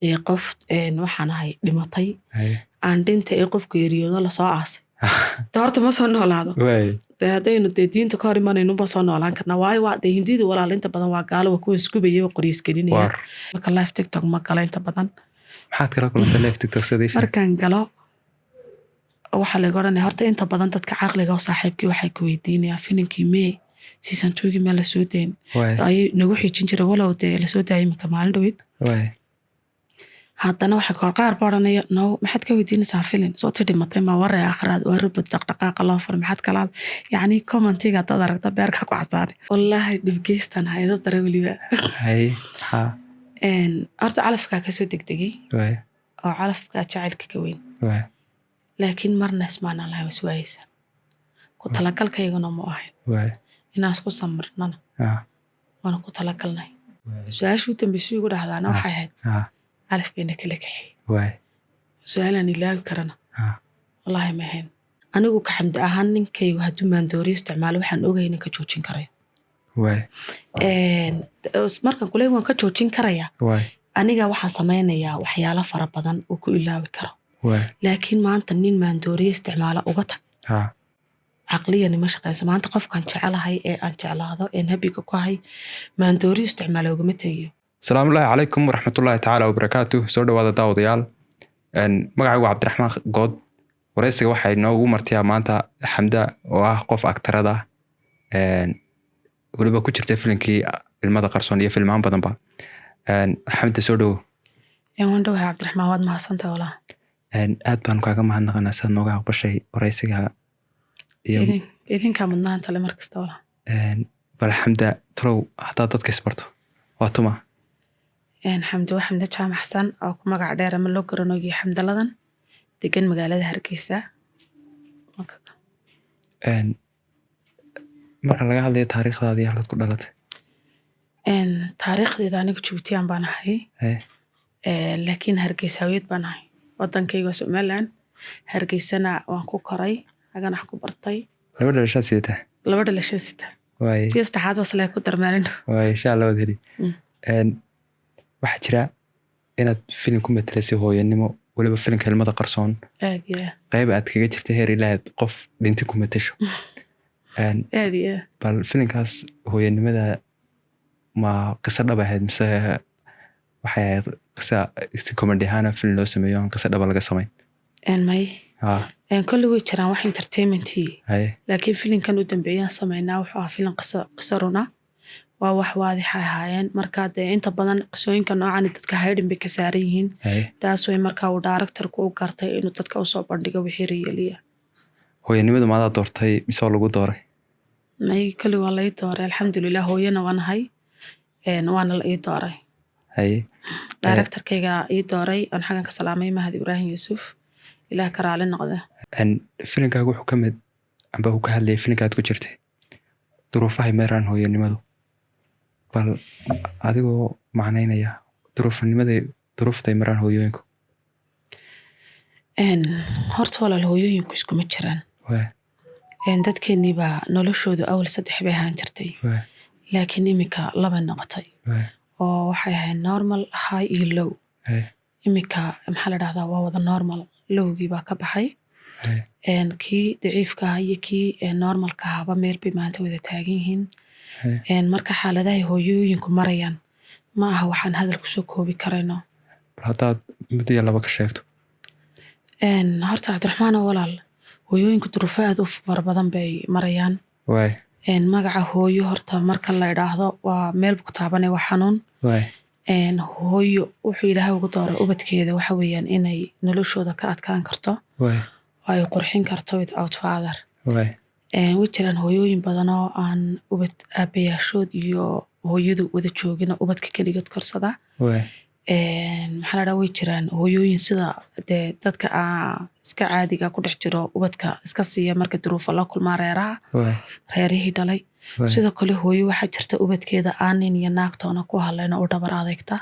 qof waxaan ahay dhimatay aan dhinta qof geeriyoodo la soo aasay horta ma soo noolaado hadaynu dee diinta ka hor imanayno ba soo noolaan karnaa waayo waa dee hindida walaal inta badan waa gaalo waa kuwa iskubaya oo qoryiis gelinaya marka live tiktok ma gala inta badan maxaad kala kulantay live tiktok sadii markaan galo waxaa laga odhanaya horta inta badan dadka caqliga oo saaxiibkii waxay ku weydiinayaan filinkii mee season 2 meel la soo dayn ay nagu xijin jiray walow dee la soo daayay marka maalin dhaweyd haddana waxa qaar baranaya no maxaad ka weydiinaysaa filin soo tidhi matay ma warray akhraad oo rubad dhaqdhaqaaqa loo fur maxaad kala yani commentiga dad aragta beerka ku casaanay wallahi dhibgeystan haydo dare waliba horta calafka ka soo degdegay oo calafka jacaylka ka weyn laakiin marna ismaana lahay waswaaysa ku talagalkaygana ma ahayn inaan isku samirnana waana ku talagalnay su-aashuu dambeysay ugu dhahdaana waxay ahayd calaf bayna kala kaxay su-aalaan ilaawi karana wallaahi ma ahayn anigu ka xamdi ahaan ninkaygu hadduu maandooriyo isticmaalo waxaan ogayna ka joojin karayo markan kule waan ka joojin karaya aniga waxaan samaynayaa waxyaalo fara badan oo ku ilaawi karo laakiin maanta nin maandooriyo isticmaalo uga tag caqliyani ma shaqaysa maanta qofkan jecelahay ee aan jeclaado een habiga ku ahay maandooriyo isticmaalo ugama tegiyo السلام الله عليكم ورحمة الله تعالى وبركاته سو dhawaada daawadayaal magacaygu Cabdiraxmaan Good wareysiga waxa inoogu martiyaa maanta Xamda oo ah qof aktarada waliba ku jirtay filimkii ilmada qarsoon iyo filmaan badan ba Xamda soo dhaw waan dhawahay Cabdiraxmaan waad mahadsantahay walaal aad baan kaaga mahadnaqaynaa sida nooga aqbashay wareysiga iyo idinka mudnaanta le markasta walaal bal Xamda trow hadaa dadka isbarto waa tuma xamdi waa xamdi jaamac xasan oo ku magac dheer ama loo garanooyo xamdaladan degan magaalada Hargeysa marka laga hadlayo taariikhdaada iyo halkaad ku dhalatay taariikhdeeda anigu Djibouti baan ahay laakiin Hargeysaaweed baan ahay wadankayga Somaliland Hargeysana waan ku koray agana wax ku bartay laba dhalasho sita tii saddexaad wasle ku darmaalin insha Allah wadari waxa jira inaad filim ku matalaysay hooyanimo waliba filimka ilmada qarsoon qayb aad kaga jirtay heer ilaad qof dhinta ku matasho bal filimkaas hooyanimada ma qiso dhab ahayd mise waxay ahayd qiso comedy ahaan film loo sameeyo qiso dhab laga sameeyo may kulli way jiraan wax entertainment laakiin filimkan u dambeeyaan sameynaa wuxuu ahaa filim qiso runa waa wax waadix ahaayeen marka dee inta badan qisooyinka noocan dadka haydhin bay ka saaran yihiin taas way marka uu directorku u gartay inuu dadka u soo bandhigo wixii reeliya hooyanimada maada doortay mise lagu dooray may kali waa la ii dooray alxamdulilah hooyana waan ahay waana la ii dooray directorkayga ii dooray aan xagan ka salaamay Mahad Ibrahim Yusuf ilaah ka raali noqda filimkaagu wuxuu ka mid amba uu ka hadlayay filimkaad ku jirtay duruufaha meeraan hooyanimadu bal adigoo macnaynaya duruuftay maraan hooyooyinku horta walaal hooyooyinku iskuma jiraan dadkeennii baa noloshoodu awal 3 bay ahaan jirtay laakiin iminka 2 noqotay oo waxay ahayd normal high iyo low iminka maxaa la dhahdaa waa wada normal lowgii baa ka baxay kii daciifka ahaa iyo kii normalka ahaaba meel bay maanta wada taagan yihiin marka xaaladaha hooyooyinku marayaan ma aha waxaan hadal ku soo koobi karayno hadaad midiya laba ka sheegto horta Cabdiraxmaan walaal hooyooyinku duruufo aad u fara badan bay marayaan magaca hooyo horta marka la idhaahdo waa meel ku taabanay waa xanuun hooyo wuxuu ilaahay ugu dooray ubadkeeda waxa weeyaan inay noloshooda ka adkaan karto oo ay qurxin karto without father way jiraan hooyooyin badan oo aan ubad aabayaashood iyo hooyadu wada joogina ubadka kaligood korsada maxaa la way jiraan hooyooyin sida dadka iska caadiga ku dhex jiro ubadka iska siiya marka duruufo la kulmaa reerihii dhalay sidoo kale hooyo waxaa jirta ubadkeeda aanin iyo naagtoona ku hadlayna u dhabar adeegta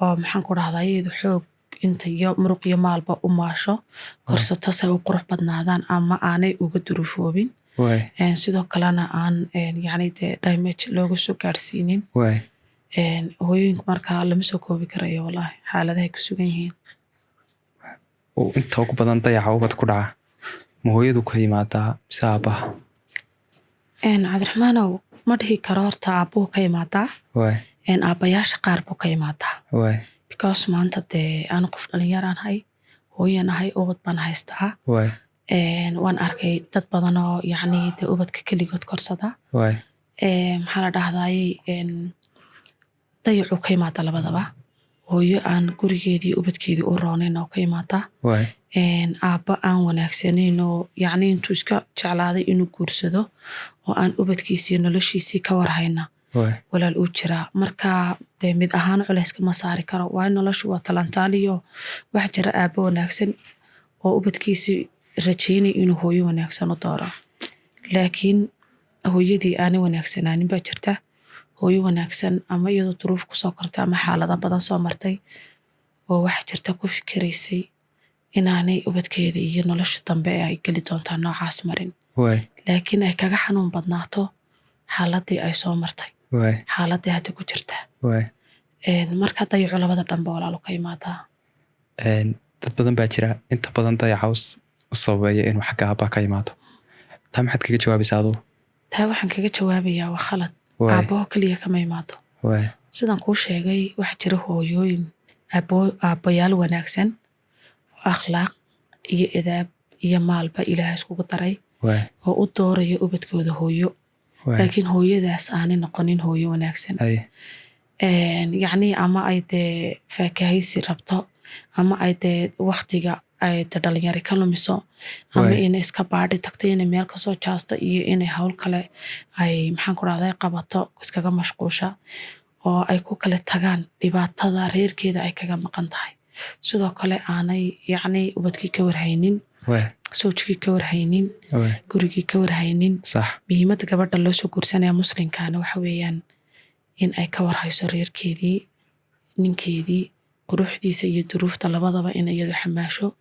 oo maxaan ku dhahdaa iyadu xoog inta iyo muruq iyo maalba u maasho korsato say u qurux badnaadaan ama aanay uga duruufoobin sidoo kalena aan yani damage looga soo gaarsiinin hooyooyinku markaa lama soo koobi karayo wallaahi xaaladahay ku sugan yihiin. oo inta ugu badan dayaca ubad ku dhaca ma hooyadu ka yimaadaa mise aabbaha? cabdiraxmaanow ma dhihi karo horta aabbuhu ka imaadaa, aabbayaasha qaar buu ka imaadaa, because maanta dee aan qof dhalinyaraan hay, hooyan ahay, ubad baan haystaa, waan arkay dad badan oo yacni dee ubadka keligood korsada, maxaa la dhahdayey dayacuu ka imaada labadaba, hooyo aan gurigeedii ubadkeedii u roonayn oo ka imaada, aabba aan wanaagsanayn oo yacni intuu iska jeclaaday inuu guursado oo aan ubadkiisii noloshiisii ka warhayna walaal uu jiraa. Marka dee mid ahaan culayska ma saari karo, waayo noloshu waa talantaaliyo wax jira aabbo wanaagsan oo ubadkiisii rajaynay inuu hooyo wanaagsan u dooro, laakiin hooyadii aanay wanaagsanaanin baa jirta, hooyo wanaagsan ama iyadoo duruuf kusoo kortay ama xaalado badan soo martay oo waxa jirta ku fikiraysay inaanay ubadkeeda iyo nolosha dambe ee ay geli doontaa noocaas marin, laakiin ay kaga xanuun badnaato xaaladii ay soo martay, xaaladii hadda ku jirtaa. marka dayaco labada dhanba walaalo ka imaadaa. dad badan baa jira inta badan dayaca u sababeeya inuu xagga aabbaha ka imaado. taa maxaad kaga jawaabaysaa adugu? taa waxaan kaga jawaabayaa waa khalad, aabbaho keliya kama imaado. sidaan kuu sheegay waxa jira hooyooyin aabbayaal wanaagsan oo akhlaaq iyo edaab iyo maalba ilaahay iskugu daray oo u dooraya ubadkooda hooyo, laakiin hooyadaas aanay noqonin hooyo wanaagsan. yacni ama ay dee faakahaysi rabto, ama ay dee waktiga ay dhalinyari ka lumiso, ama inay iska baadhi tagto, inay meel kasoo jaasto, iyo inay hawl kale ay maxaan ku rahday qabato iskaga mashquusha oo ay ku kale tagaan dhibaatada reerkeeda ay kaga maqan tahay. sidoo kale aanay yacni ubadkii ka warhaynin, soojkii ka warhaynin, gurigii ka warhaynin. muhiimadda gabadha loo soo guursanaya muslimkaana waxa weeyaan in ay ka warhayso reerkeedii, ninkeedii, quruxdiisa iyo duruufta labadaba in iyadu xamaasho.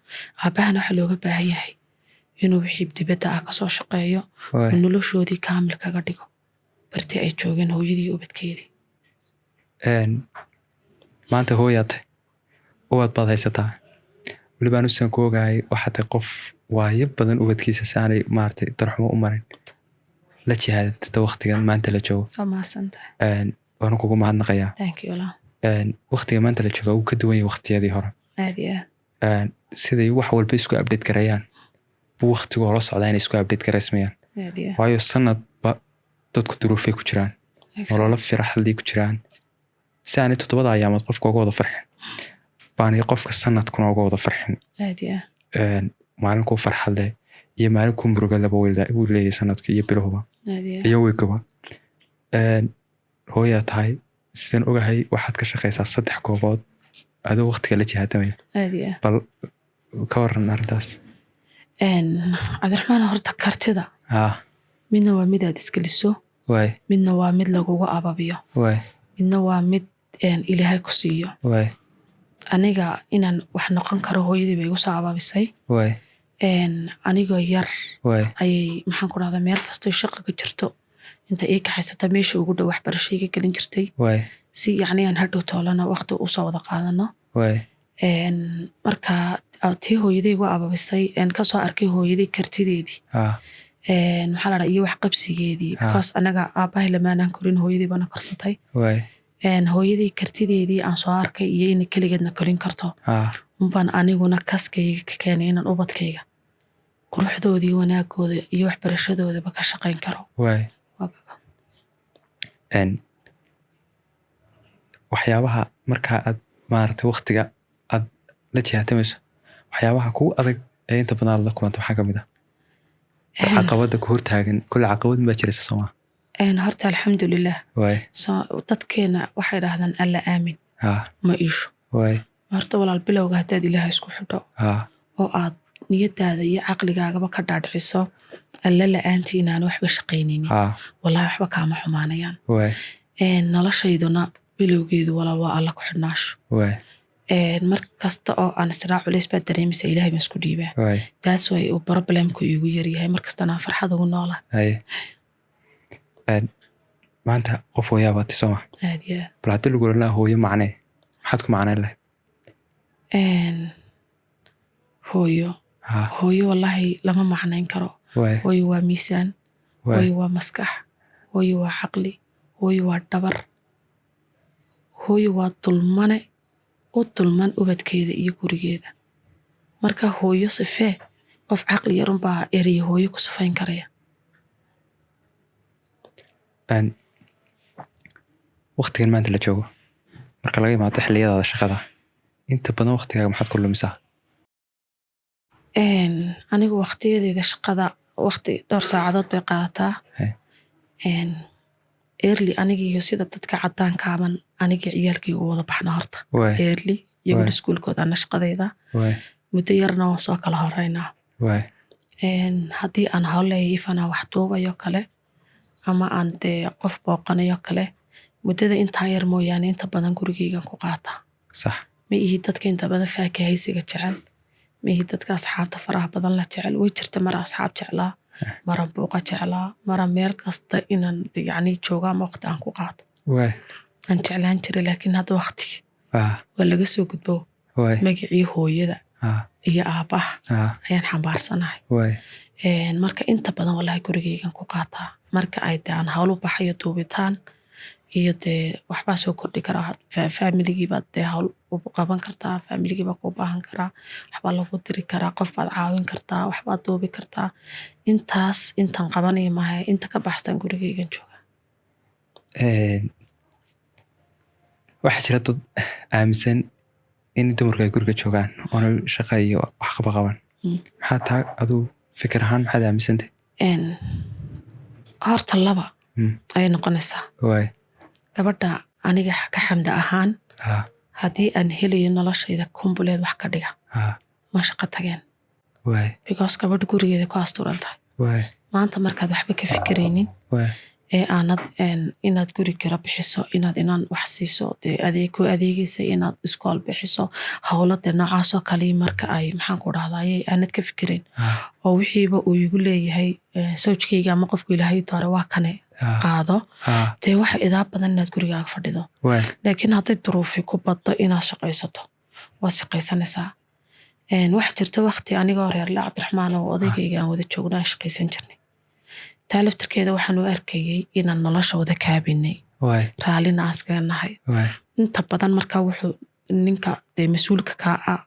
aabbahana waxaa looga baahan yahay inuu wixii dibadda ah kasoo shaqeeyo oo noloshoodii kaamil kaga dhigo bartii ay joogeen hooyadii ubadkeedii. maanta hooyaatay ubad baad haysataa, weliba anuusan ku ogahay waxaa tahay qof waayo badan ubadkiisa si aanay maaragtay darxumo u marin la jihaadata waqtigan maanta la joogo. waana kugu mahadnaqayaa. waqtiga maanta la jooga wuu ka duwan yahay waqtiyadii hore. siday wax walba isku update garayaan buu waqtigu la socdaa inay isku update garaysmayaan, waayo sanadba dadku duruufay ku jiraan, nololo firaxadii ku jiraan. si aanay 7 ayaamood qofka uga wada farxin baanay qofka sanadkuna uga wada farxin. maalinkuu farxadle iyo maalinkuu murugalaba wuu leeyahay sanadka iyo bilahuba iyo weygaba. hooyaa tahay, sidaan ogahay waxaad ka shaqaysaa 3 goobood adoo waqtiga la jihaadamaya. bal ka waran arrintaas. cabdiraxmaan, horta kartida midna waa mid aad iskeliso, midna waa mid lagugu ababiyo, midna waa mid ilaahay ku siiyo. aniga inaan wax noqon karo hooyadii bay igu soo ababisay. anigoo yar ayay maxaan ku rahdaa meel kastoo shaqa ka jirto inta ii kaxaysata meesha ugu dhow waxbarashayga gelin jirtay, si yacni aan hadhow toolana waqti usoo wada qaadano. marka tii hooyaday igu ababisay kasoo arkay hooyaday kartideedii, maxaa la dhaha iyo wax qabsigeedii, because anaga aabbahay lamaanaan korin, hooyadii baana korsatay. hooyadii kartideedii aan soo arkay iyo inay keligeedna korin karto unbaan aniguna kaskayga ka keenay inaan ubadkayga quruxdoodii, wanaagooda iyo waxbarashadoodaba ka shaqayn karo. waxyaabaha markaa aad maaragtay waqtiga aad la jihaatamayso, waxyaabaha kugu adag ee inta badan aad la kulanta waxaa kamid ah caqabada ku hortaagan. kule caqabad baa jiraysa soo maa? horta alxamdulilah, dadkeena waxay dhahdaan alla aamin ma iisho. horta walaal bilowga haddaad ilaaha isku xidho oo aad niyadaada iyo caqligaagaba ka dhaadhiciso alla la-aantii inaan waxba shaqaynaynin, wallahi waxba kaama xumaanayaan. noloshayduna bilowgeedu walaal waa alla ku xidhnaasho. mar kasta oo aan israa culays baad dareemaysa ilaahay baan isku dhiibaa. taas way uu problemku iigu yaryahay, mar kastana aan farxad ugu noolaa. maanta qof hooyaa baad soo ma aad iyo aad bal haddii lagu oran hooyo macnee maxaad ku macnayn lahayd hooyo wallaahi lama macnayn karo. hooyo waa miisaan, hooyo waa maskax, hooyo waa caqli, hooyo waa dhabar, hooyo waa dulmane u dulman ubadkeeda iyo gurigeeda. marka hooyo sifee qof caqli yarun baa eraya hooyo ku sifayn karaya. waqtigan maanta la joogo marka laga imaado xilliyadaada shaqada inta badan waqtigaaga maxaad ku lumisaa? anigu waqtiyadeeda shaqada waqti dhowr saacadood bay qaadataa. early anigiiyo sida dadka cadaankaaban anigii ciyaalkii u wada baxna horta early iyaguna iskuulkooda ana shaqadayda muddo yarna waan soo kala horeynaa. haddii aan hawleeyo ifanaa wax duubayo kale ama aan dee qof booqanayo kale muddada intaa yar mooyaane inta badan gurigeygan ku qaataa. ma ihi dadka inta badan faakahaysiga jecel, ma ihi dadka asxaabta faraha badan la jecel. way jirta mara asxaab jeclaa, mara buuqa jeclaa, mara meel kasta inaan yacni jooga ama waqti aan ku qaato aan jeclaan jiray. laakiin hadda waqtigi waa laga soo gudbo. magacii hooyada iyo aabaha ayaan xambaarsanahay. marka inta badan wallahi gurigeygan ku qaataa. marka ay dee aan hawl u baxayo duubitaan iyo dee waxbaa soo kordhi karaa. faamiligiibaad dee hawl u qaban kartaa, faamiligiibaa kuu baahan karaa, waxbaa lagu diri karaa, qof baad caawin kartaa, waxbaad duubi kartaa. intaas intaan qabanaya maaha, inta ka baxsan gurigeygan jooga. waxaa jira dad aaminsan in dumarku ay guriga joogaan oona shaqa iyo wax qaba qaban. maxaa taa aduu fikir ahaan maxaad aaminsantay? horta laba ayay noqonaysaa. gabadha aniga ka xamda ahaan haddii aan helayo noloshayda kumbuleed wax ka dhiga ma shaqo tageen. because gabadha gurigeeda ku asturan tahay. maanta markaad waxba ka fikiraynin ee aanad inaad guri kira bixiso, inaad inaan wax siiso, dee adeeg adeegaysa, inaad iskool bixiso, hawlada noocaasoo kale marka ay maxaan ku dhahdaayay aanad ka fikirayn oo wixiiba uu igu leeyahay sawjkayga ama qofku ilaahay doore waa kane qaado dee waxa idaab badan inaad gurigaaga fadhido. laakiin hadday duruufi ku baddo inaad shaqaysato waa shaqaysanaysaa. waxa jirta waqti anigoo reerle Cabdiraxmaan oo odaygayga aan wada joognaa shaqaysan jirnay. taa laftirkeeda waxaan u arkayay inaan nolosha wada kaabinay raallina aan iskaga nahay. inta badan markaa wuxuu ninka dee mas-uulka kaa ah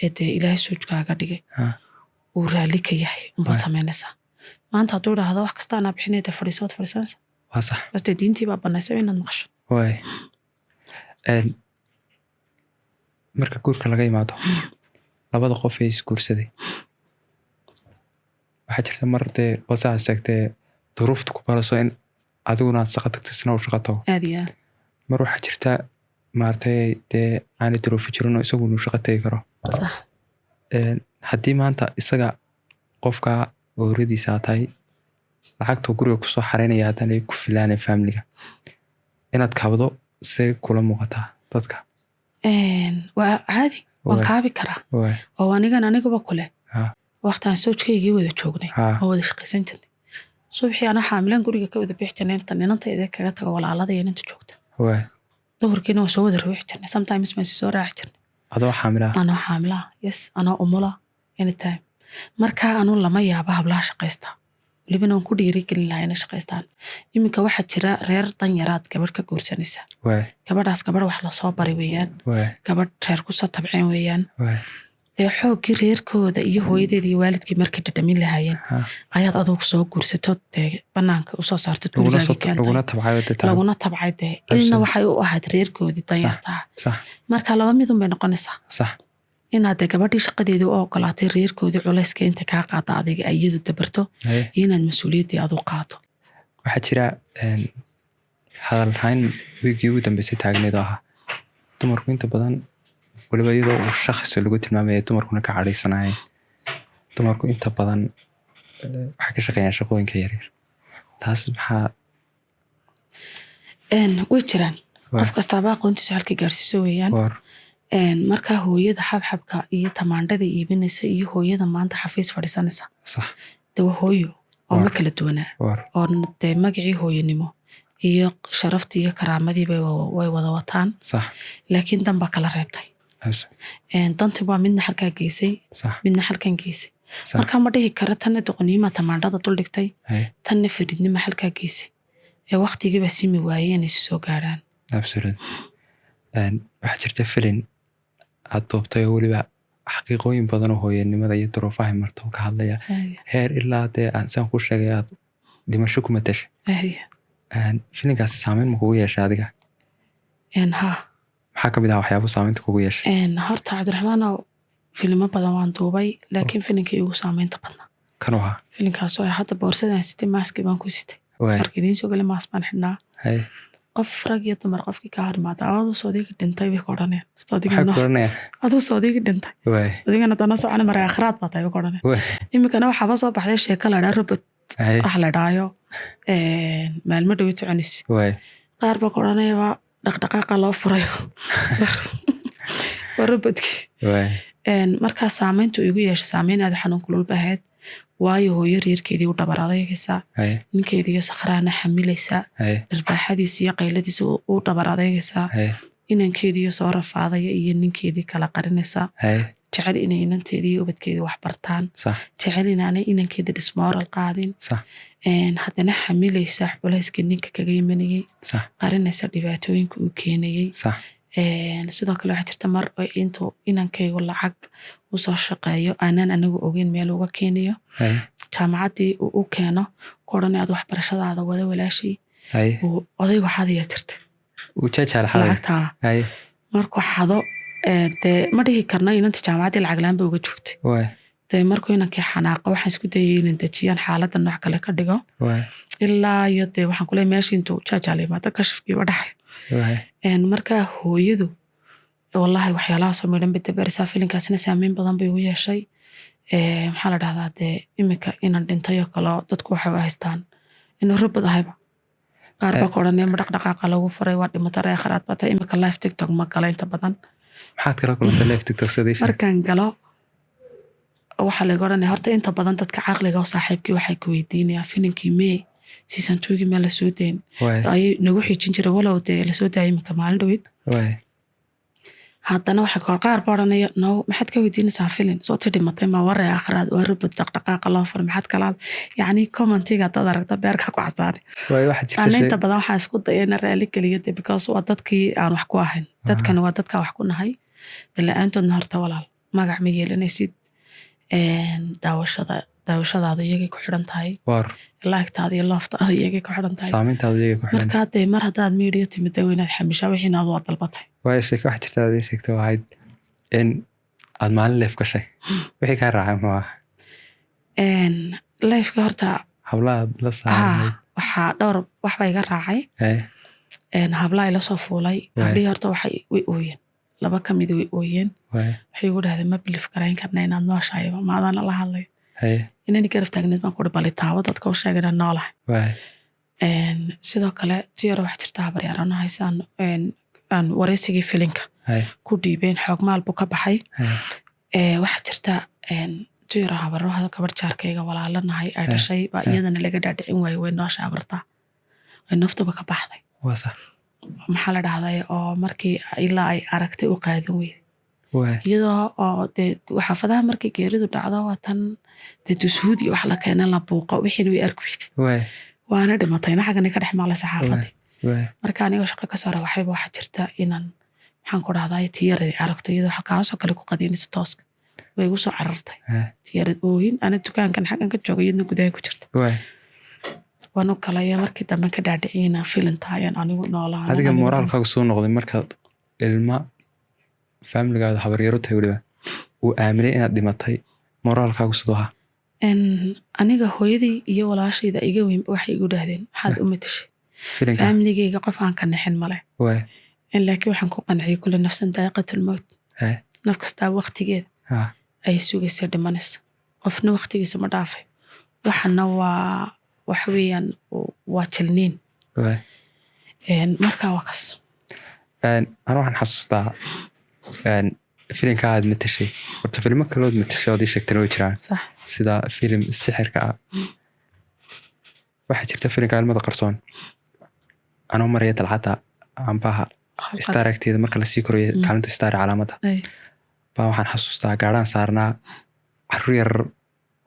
ee dee ilaahay sawjkaaga dhigay uu raalli ka yahay unbaad samaynaysaa. maanta hadduu dhahdo wax kasta anaa bixinay dee fadhiiso waad fadhiisanaysaa. bas dee diintii baa banaysay inaad maqasho. marka guurka laga imaado labada qof ee isguursaday waxaa jirta mar dee wasaa seegtee duruufta ku baraso in adiguna aad shaqo tagto isna uu shaqo tago. mar waxaa jirta maartay dee aanay duruufi jirin oo isagu inuu shaqo tagi karo. haddii maanta isaga qofka ooradiisa tahay lacagta guriga kusoo xareynaya haddanay ku filaanay faamiliga inaad kabdo say kula muuqataa dadka? waa caadi waan kaabi karaa oo aniguba kule waqtaan sawjkaygii wada joognay oo wada shaqaysan jirnay. subaxii anaa xaamilaan guriga ka wada bixi jirnay inta ninantayda kaga tago walaalada iyo ninta joogta. duhurkiina waa soo wada ruuxi jirnay. sometimes maan soo raaci jirnay. adoo xaamilaa yes anoo umula anytime. markaa anu lama yaaba hablaha shaqaysta walibana waan ku dhiirigelin lahaa inay shaqaystaan. iminka waxaa jira reer danyaraad gabadh ka guursanaysa. gabadhaas gabadh wax lasoo bari weeyaan, gabadh reer kusoo tabceen weeyaan. dee xooggii reerkooda iyo hooyadeeda iyo waalidkii markay dhadhamin lahaayeen ayaad adugu soo guursato dee banaanka usoo saartad laguna tabcay dee ilna waxay u ahayd reerkoodii danyartaa. marka laba midun bay noqonaysaa inaad dee gabadhii shaqadeedii u ogolaatay reerkoodii culayska inta kaa qaada adiga ay iyadu dabarto iyo inaad mas-uuliyaddii adu qaato. waxaa jira hadal hayn wiigii ugu dambeysay taagneed oo ahaa dumarku inta badan waliba iyadoo uu shakhsi lagu tilmaamaya dumarkuna ka cadhaysanayeen. dumarku inta badan waxay ka shaqeeyaan shaqooyinka yaryar. taas maxaa way jiraan qof kastaaba aqoontiisu halka gaarsiiso weeyaan. markaa hooyada xabxabka iyo tamaandhada iibinaysa iyo hooyada maanta xafiis fadhiisanaysa dee waa hooyo oo ma kala duwanaa oo dee magacii hooyanimo iyo sharaftii iyo karaamadii way wada wataan صح laakiin dan baa kala reebtay dantii baa midna halkaa geysay midna halkan geysay markaa ma dhihi kara tanna doqoniima tamaandhada dul dhigtay tanna faridnima halkaa geysay ee waqtigiiba simi waayey inay soo gaaraan waxaa jirta filin aad doobtay oo weliba xaqiiqooyin badan oo hooyanimada iyo duruufaha marto ka hadlaya heer ilaa dee aan saan ku sheegay aad dhimasho ku matashay filinkaasi saameyn ma kugu yeeshay adiga maxaa ka mid ah waxyaabo saameynta kugu yeeshay horta cabdiraxmaanow filimo badan waan duubay laakiin filinkii igu saameynta badnaa kanuu ahaa filinkaasoo hadda boorsadaan sitay maaskii baan ku sitay marka idiin soo gala maas baan xidhnaa qof rag iyo dumar qofkii kaa hormaata aduu soodiga dhintay bay ka odhaneen aduu soodiga dhintay adigana dana socona maray akhraad baa tahay bay ka odhaneen iminkana waxaaba soo baxday sheeko la dhaa robot wax la dhaayo maalmo dhawid soconaysa qaar baa ka odhanayaba dhaqdhaqaaqa loo furayo waa robotki markaa saameyntu igu yeeshay saameyn aad xanuun kulul bahayd waayo hooyo reerkeedii u dhabar adeegaysaa ninkeediiyo sakhraana xamilaysaa dharbaaxadiisa iyo qayladiisa u dhabar adeegaysaa inankeediiyo soo rafaadaya iyo ninkeedii kala qarinaysaa jecel inay inanteedii iyo ubadkeedii wax bartaan jecel inaanay inankeeda dismoral qaadin haddana xamilaysaa culayska ninka kaga imanayey qarinaysa dhibaatooyinka uu keenayey sidoo kale waxaa jirta mar intuu inankaygu lacag usoo shaqeeyo aanan anagu ogeyn meel uga keeniyo jaamacaddii uu u keeno ku odhanay aad waxbarashadaada wada walaashii odaygu xadaya jirta lacagtaa markuu xado dee ma dhihi karna inanta jaamacaddii lacag la-aan ba uga joogtay dee markuu inankii xanaaqa waxaan isku dayay inan dejiyaan xaaladda nooc kale ka dhigo ilaa iyo dee waxaan kuleey meeshii intuu jaajaala imaado kashafkiiba dhaxay markaa hooyadu wallaahi waxyaalahaasoo midhan badabaarisaa filinkaasina saameyn badan bay ugu yeeshay maxaa la dhahdaa dee iminka inan dhintayoo kaleo dadku waxay u haystaan inuu robot ahayba qaar baa ka odhanaya ma dhaqdhaqaaqa lagu furay waa dhimata reekharaad baa tahay iminka live tiktok ma gala inta badan maxaad kala kulantay live tiktok sadisha markaan galo waxaa laga odhanaya horta inta badan dadka caqliga oo saaxiibkii waxay ku weydiinayaan filinkii mee season 2 meel la soo dayn ayay nagu xijin jiray walow dee la soo daayay iminka maalin dhawid haddana waxay qaar baa odhanaya no maxaad ka weydiinaysaa filin soo ti dhimatay ma waree akhraad waa robot dhaqdhaqaaqa loo fura maxaad kalaad yacni commentiga dad aragta beerka ku casaane ana inta badan waxaa isku daya ina raali geliya de because waa dadkii aan wax ku ahayn dadkana waa dadkaa wax ku nahay la-aantoodna horta walaal magac ma yeelanaysid daawashadaada iyagay ku xidhan tahay laagtaada iyo looftaada iyagay ku xidhan tahay markaa dee mar haddaad media timid waa inaad xamishaa wixiina adu waa dalbatay waayo sheeko wax jirta aad ii sheegtay waxayd in aad maalin leef gashay wixii kaa raacay muxuu ah leefka horta hablaha la saaray waxaa dhowr waxba iga raacay hablaha ila soo fuulay hablihii horta waxay way ooyeen laba ka mid way ooyeen waxay igu dhahdeen ma bilif garayn karna inaad nooshahayba maadaana la hadlay inani garab taagneed baan kuhi balitaabo dadka u sheega inaan noolahay sidoo kale tiyaro wax jirta habaryaarano haysaan aan wareysigii filinka ku dhiibeen xoog maal buu ka baxay waxaa jirta tiyaro habarahada gabar jaarkayga walaalanahay ay dhashay baa iyadana laga dhaadhicin waaye way noosha habartaa way naftuba ka baxday maxaa la dhahday oo markii ilaa ay aragtay u qaadan weyday iyadoo oo dee xaafadaha markii geeridu dhacdo waa tan dee dusuud iyo wax la keena la buuqo wixiina way arki weyday waana dhimatayna xaggana ka dhex maalaysa xaafadii marka anigoo shaqo ka soo rawaxayba waxaa jirta inaan maxaan ku dhahday tiyaradii aragto iyadoo halkaasoo kale ku qadiinaysa tooska way igu soo carartay tiyarad oohin ana dukaankan xaggan ka jooga iyadna gudaha ku jirta waanu kalaya markii dambe ka dhaadhiciyna filintaayan anigu noolaan adiga moraalkaagu soo noqday markaad ilma faamiligaada habaryaro tahay weliba uu aaminay inaad dhimatay moraalkaagu sidoo ha aniga hooyadii iyo walaashayda iga weynba waxay igu dhahdeen maxaad u matashay faamiligayga qof aan ka nixin male laakiin waxaan ku qanciyay kulle nafsan daa'iqatulmowt naf kastaa waqtigeeda ay sugaysa dhimanaysa qofna waqtigiisa ma dhaafay waxana waa wax weeyaan waa jalniin markaa waa kas ana waxaan xasuustaa filimka aad matashay horta filmo kalood matashay ood ii sheegtana way jiraan sida filim sixirka ah waxaa jirta filimka ilmada qarsoon anoo maraya dalcadda ambaha star agteeda marka la sii korayo kaalinta star calaamada baa waxaan xasuustaa gaadhaan saarnaa carruur yar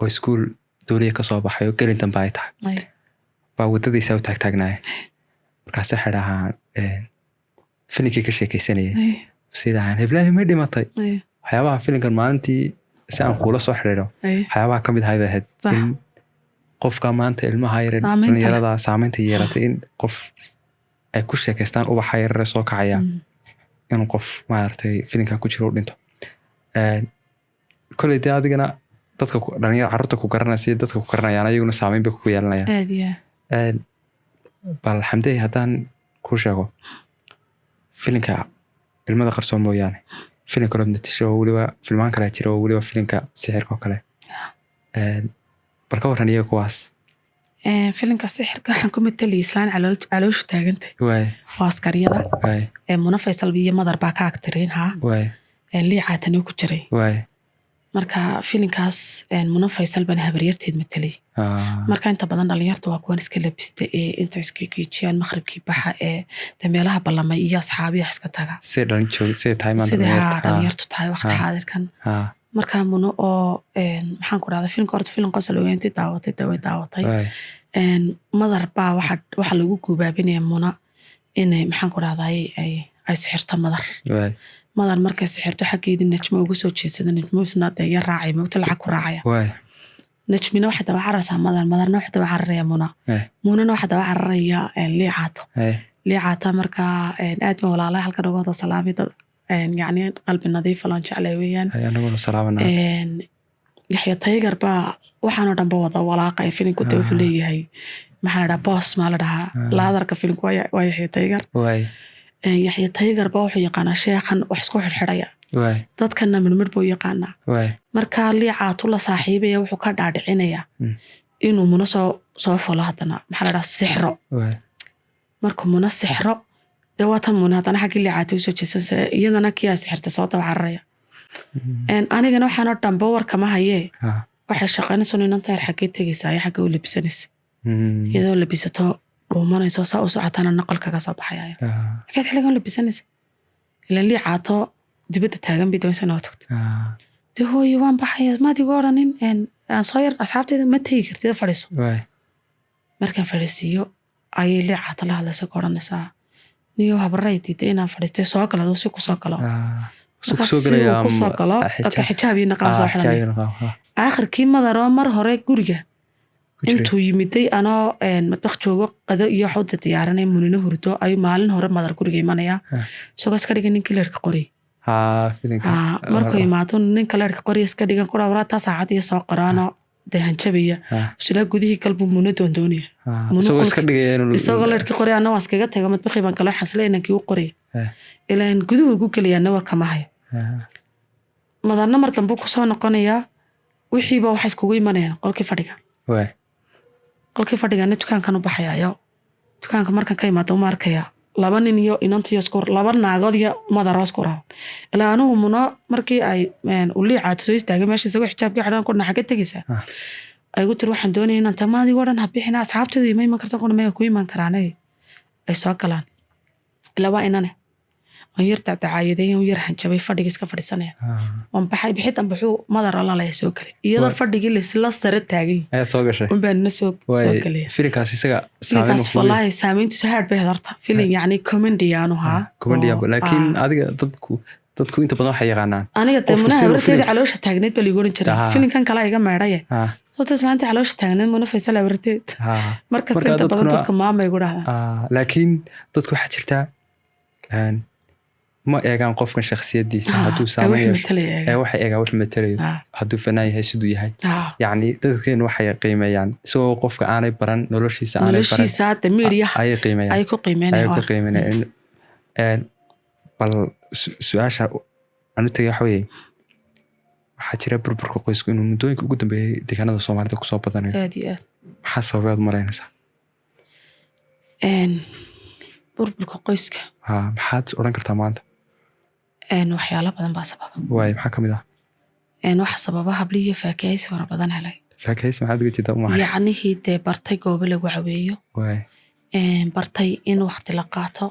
oo iskuul dowliya ka soo baxay oo gelintan baa ay tahay baa waddadiisa u taagtaagnaayeen markaas waxay dhahaan filinkii ka sheekaysanayay sidahaan heblaahi may dhimatay waxyaabaha filinkan maalintii si aan kuula soo xidhiidho waxyaabaha ka mid ahay bay ahayd in qofka maanta ilmaha yar dhalinyarada saamaynta yeelatay in qof ay ku sheekaystaan ubaxa yarare soo kacaya inuu qof maaragtay filinka ku jiro u dhinto koley dee adigana dadka dhalinyar carruurta ku garanaya sida dadka ku garanayaan ayaguna saamayn bay ku yeelanayaan bal xamdey haddaan kuu sheego filinka ilmada qarsoon mooyaane filin kaloo natisho oo weliba filmaan kale jira oo weliba filinka sixirka oo kale bal ka warran iyaga kuwaas filinka sixirka waxaan ku mataliyay islaan calooshu taagantay waa askariyada Muna Faysal iyo madar baa ka agtiriin liicaatani ku jiray marka filinkaas Muna Faysal baan habaryarteed mataliyay marka inta badan dhalinyarta waa kuwan iska labista inta iska kiijiyaan maqribkii baxa meelaha ballamay iyo asxaabiya iska taga dhalinyartu tahay waqti xaadirkan marka Muna oo maxaan ku dhahdaa filimka horta filim qosol oo intii daawatay madar baa waxa lagu guubaabinaya Muna inay maxaan ku dhahdaa ay sixirto madar markay sixirto xaggeedii najmo ugu soo jeedsada najmoosna dee raacay moogta lacag ku raacaya najmina waxa daba cararaysaa madarna waxa daba cararaya munana waxa daba cararaya liicaato marka aad ma walaalaha halkan uga wada salaamay dad يعني qalbi nadiif ah jeclay weeyaan anaguna salaamana Yaxya Taygar baa waxaan oo dhanba wada walaaqay filinku taa wuxuu leeyahay maxaa la boss ma la dhahaa laadarka filinku waa Yaxya Taygar Yaxya Taygar baa wuxuu yaqaanaa sheekhan wax isku xirxiraya dadkana midmid buu yaqaanaa marka liicaato la saaxiibaya wuxuu ka dhaadhicinaya inuu Muna soo folo hadana maxaa la dhahaa sixro marka Muna sixro دواتا Muna hadana xaqii liicaato soo jeesay iyadana kiyaas xirta soo daba cararaya anigana waxaan oo dhanba warka ma hayee waxay shaqaynayso inanta yar xaqii tagaysaa xaqii u labisanaysa iyadoo labisato dhuumanayso saa u socotana naqal kaga soo baxaya xaqii xiligan labisanaysa ila liicaato dibadda taagan bay doonaysaa inay tagto hooyo waan baxaya maad igu oranin aan soo yar asxaabteeda ma tagi kartid fadhiiso markaan fadhiisiyo ayay liicaato la hadlaysa ku oranaysaa niyo habaray diiday inaan fadhiistay soo galado si ku soo galo soo galo ka xijaab iyo naqab soo xiranay aakhirkii madaro mar hore guriga intuu yimiday anoo madbax joogo qado iyo xawda diyaaranay Munina hurdo ay maalin hore madar guriga imanaya soo iska dhigan ninkii leerka qoray markuu imaado ninka leerka qoray iska dhigan ku dhaawra ta saacad iyo soo qoraano dehan jabiya sida gudihii qalbu Muna doondoonaya soo iska dhigay isagoo leerka qoray ana waa iskaga tagay madbaxi baan kala xaslay inankii u qoray ilaan guduhu ugu galiyana warka ma hayo madarna mar dambe ku soo noqonaya wixiiba waxa iskugu imanayaan qolkii fadhiga dukaankan u baxayaa dukaanka markan ka imaado ma arkaya laba nin iyo inantiyo isku laba naagood iyo madar isku raaw ilaa anigu Muna markii ay u liicaato soo istaagay meesha isagoo xijaabkii xidhan ku naxaga tagaysa ay ugu tir waxaan doonayaa inaan tamaadi waran habixina asxaabteedu imay ma kartan kuna ku iman karaanay ay soo galaan laba inane aan yar tacaayadeeyeen yar hanjabay fadhiga iska fadhisanaya waan baxay bixitan baxuu madar alla la soo galay iyadoo fadhigii la sare taagay ayaa soo gashay baan soo galay filinkaas isaga wallahi saameyntu saad bay hadarta filin yani comedy aanu ha laakiin adiga dadku inta badan waxay yaqaanaan aniga Muna habarteeda caloosha taagneed bal igu oran jiray filinkan kala iga meeray soo islaanta caloosha taagneed Muna Faysal habarteed markaas inta badan dadka maama igu dhahdaan laakiin dadku waxa jirta ma eegaan qofkan shakhsiyadiisa haduu saameeyo waxay eegaan wax matalayo haduu fanaan yahay sidoo yahay yaani dadkeen waxay qiimeeyaan soo qofka aanay baran noloshiisa aanay baran noloshiisa media ay qiimeeyaan ay ku qiimeeyaan bal su'aasha anu tagay waxaa jira burburka qoysku inuu muddooyinka ugu dambeeyay deegaanada Soomaalida ku soo badanayo maxaa sababaad maraynaysaa burburka qoyska maxaad oran kartaa maanta waxyaalo badan baa sababa maxaa kamid ah waxa sababa habliyo faakaysi fara badan helay faakaysi maxaad uga jeedaa yacni hidde bartay goobo lagu caweeyo bartay in waqti la qaato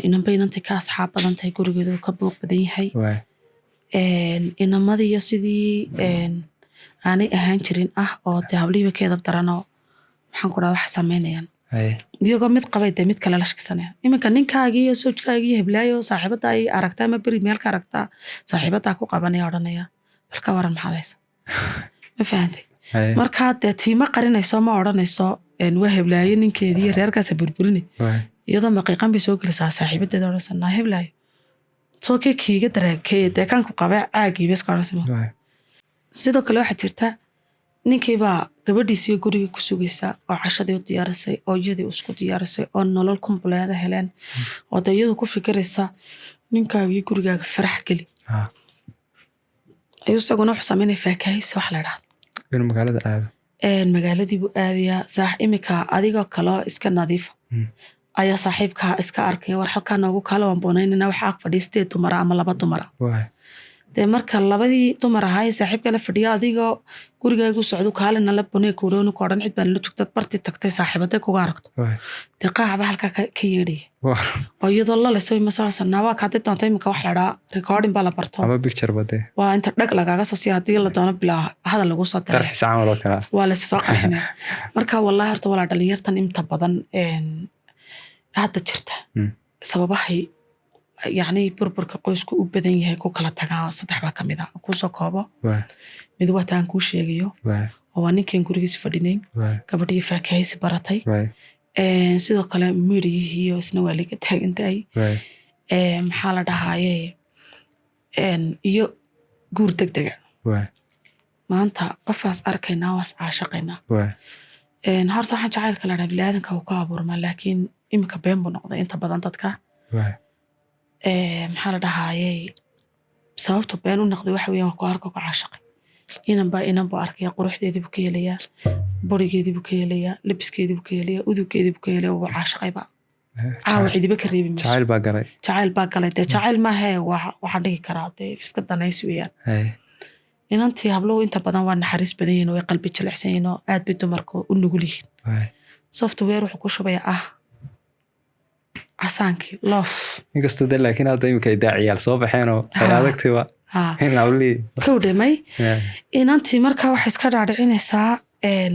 inanba inantii ka asxaab badan tahay gurigeedu ka buuq badan yahay inamadiiyo sidii aanay ahaan jirin oo dee hablihiiba ka edab daranoo maxaan ku dhaha wax samaynayaan iyagoo mid qabay dee mid kale la shakisanayaan iminka ninkaagii iyo soojkaagii heblaayo saaxiibadaa ay aragtaa ama beri meel ka aragtaa saaxiibadaa ku qabanaya odhanaya balka waran maxaad haysa ma fahantay markaa dee tiima qarinayso ma odhanayso waa heblaayo ninkeedii reerkaasa burburini iyadoo maqiiqan bay soo gelisaa saaxiibadeeda odhanaysa naa heblaayo soo kee kiiga daraakeye dee kanku qabee caagiiba iska odhanaysa sidoo kale waxaa jirta ninkiibaa gabadhiisiiyo gurigii ku sugaysaa oo cashadii u diyaarisay oo iyadii isku diyaarisay oo nolol kumbuleeda heleen oo dee iyadu ku fikiraysa ninkaagii gurigaaga farax geli ayuu isaguna wuxuu samaynaya faakahaysa wax la idhahdo inuu magaalada aado magaaladiibuu aadayaa iminka adigoo kaleo iska nadiifa ayaa saaxiibkaa iska arkaya war halkaa noogu kaala waan boonaynana waxa ag fadhiistee dumara ama 2 dumara dee marka 2dii dumar ahaa saaxiibka la fadhiya adigoo gurigaagu socdo kaalina la bonay kuurooni ku odhan cid baan la joogtad barti tagtay saaxiibaday kuga aragto dee qaacba halkaa ka yeedhaya oo iyadoo laleyso masalsanaa waa kaadii doonta iminka wax la dhaa recording baa la barto ama picture bade waa inta dhag lagaaga soo siiya haddii la doono bilaa hadal lagu soo diray qarxis camal oo kale waa la soo qarxinaya marka wallahi horta walaa dhalinyartan inta badan hadda jirta sababahay يعني بربرك qoysku u badan yahay ku kala tagaa 3 baa kamid ah ku soo koobo mid waa taan ku sheegayo oo waa ninkan gurigiisa fadhinayn gabadhii faakahaysi baratay sidoo kale miiriyihii iyo isna waa laga taagantay maxaa la dhahaayay iyo guur degdega maanta qofaas arkaynaa waas caashaqaynaa horta waxaan jacaylka la dhahaa bilaadanka uu ka abuurmaa laakiin imika been buu noqday inta badan dadka maxaa la dhahaayay sababta been u noqday waxa weeyaan ku arko ka caashaqay inanba arkaya quruxdeedii buu ka helayaa borigeedii buu ka helayaa labiskeedii buu ka helayaa uduggeedii buu ka helayaa uu caashaqayba caawa cidiba ka reebi mayso jacayl baa galay dee jacayl maahe waxaan dhigi karaa dee iska danaysi weeyaan inantii hablow inta badan waa naxariis badan yihiin way qalbi jilicsan yihiin oo aad bay dumarku u nugul yihiin software wuxuu ku shubayaa casaankii loof inkastoo de laakiin hadda imika daaciyaal soo baxeenoo ay adagtiba kawdhamay inantii markaa waxay iska dhaadhicinaysaa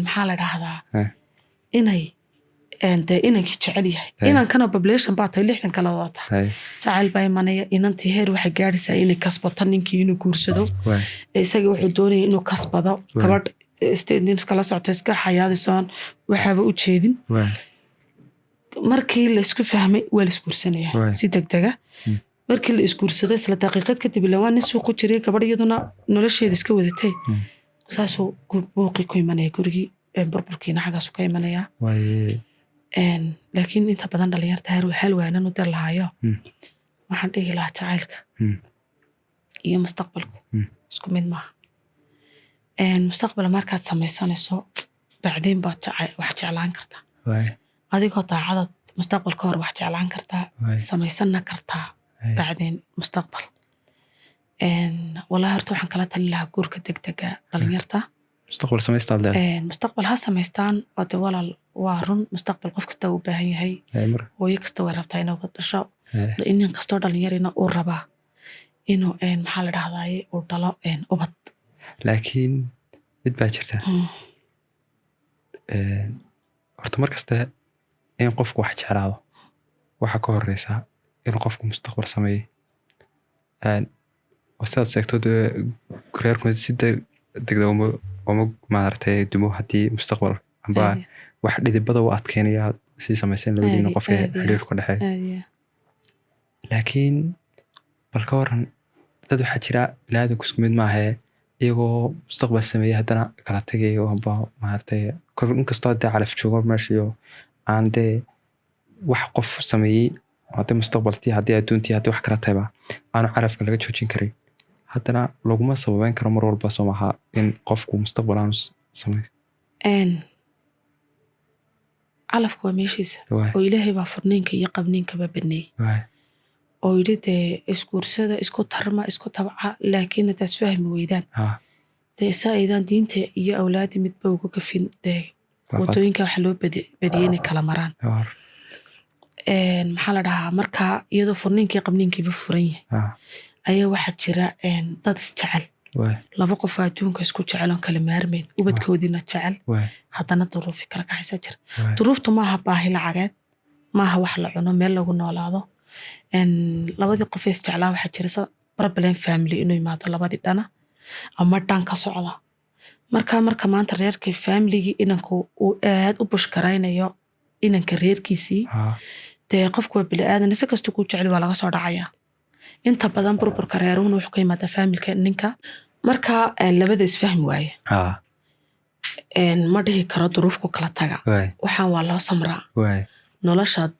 maxaa la dhahdaa inay dee inankii jecel yahay inankana population baa tahay 60 kala wada tahay jacayl baa imanaya inantii heer waxay gaadhaysaa inay kasbato ninkii inuu guursado isaga wuxuu doonaya inuu kasbado gabadh statements kala socota iska xayaadisoon waxaaba u jeedin markii la isku fahmay waa la isguursanaya si degdega markii la isguursaday isla daqiiqad kadib ilaa waa nin suuq ku jiray gabadh iyaduna nolosheeda iska wadatay saasoo buuqii ku imanaya gurigii burburkiina xagaasu ka imanaya laakiin inta badan dhalinyarta halwaanan u dir lahaayo waxaan dhihi lahaa jacaylka iyo mustaqbalku isku mid maaha mustaqbal markaad samaysanayso bacdeen baad wax jeclaan kartaa adigoo daacadad mustaqbalka hor wax jeclaan kartaa samaysanna kartaa bacdeen mustaqbal wallahi horta waxaan kala talin lahaa guurka degdega dhalinyarta mustaqbal ha samaystaan oo de walaal waa run mustaqbal qof kasta u baahan yahay hooyo kasta way rabtaa inuu ka dhasho inin kastoo dhalinyarina uu rabaa inuu maxaa la dhahdaye uu dhalo ubad laakiin mid baa jirta horta markasta in qofku wax jeclaado waxa ka horeysa in qofku mustaqbal sameeyo sidaad sheegto reerku si degdeg uma maaragtay dumo haddii mustaqbal amba wax dhidibada u adkeynaya sii samaysan labadiina qof ee xiriirku ka dhexeeya laakiin bal ka waran dad waxaa jira biniaadanku isku mid maahe iyagoo mustaqbal sameeya haddana kala tegayo amba maaragtay inkastoo haddee calaf joogo meesha iyo aan dee wax qof sameeyey haddii mustaqbaltii haddii adduuntii haddii wax kala tahayba aanu calafka laga joojin karin haddana laguma sababeyn karo mar walba soo maha in qofku mustaqbal aanu sameeyo calafka waa meeshiisa oo ilaahay baa furniinka iyo qabniinkaba baneey oo yidhi dee isguursada isku tarma isku tabca laakiin hadaad isfahmi weydaan dee isaa aydaan diinta iyo awlaadi midba uga gafin dee wadooyinka waxa loo badiyay inay kala maraan maxaa la dhahaa marka iyadoo furniinkii qabniinkiiba furan yahay ayaa waxaa jira dad isjecel laba qof adduunka isku jecel oon kala maarmayn ubadkoodiina jecel haddana duruufi kala kaxaysa jira duruuftu maaha baahi lacageed maaha wax la cuno meel lagu noolaado labadii qof isjeclaa waxaa jira problem family inuu yimaado labadii dhana ama dhan ka socda marka maanta reerkay familygii inanku uu aad u bushkaraynayo inanka reerkiisii dee qofku waa bili-aadan si kasta kuu jecel waa laga soo dhacayaa inta badan burburka reeruhuna wuxuu ka yimaadaa familka ninka marka labada isfahmi waaye ma dhihi karo duruufku kala taga waxaan waa loo samraa noloshaad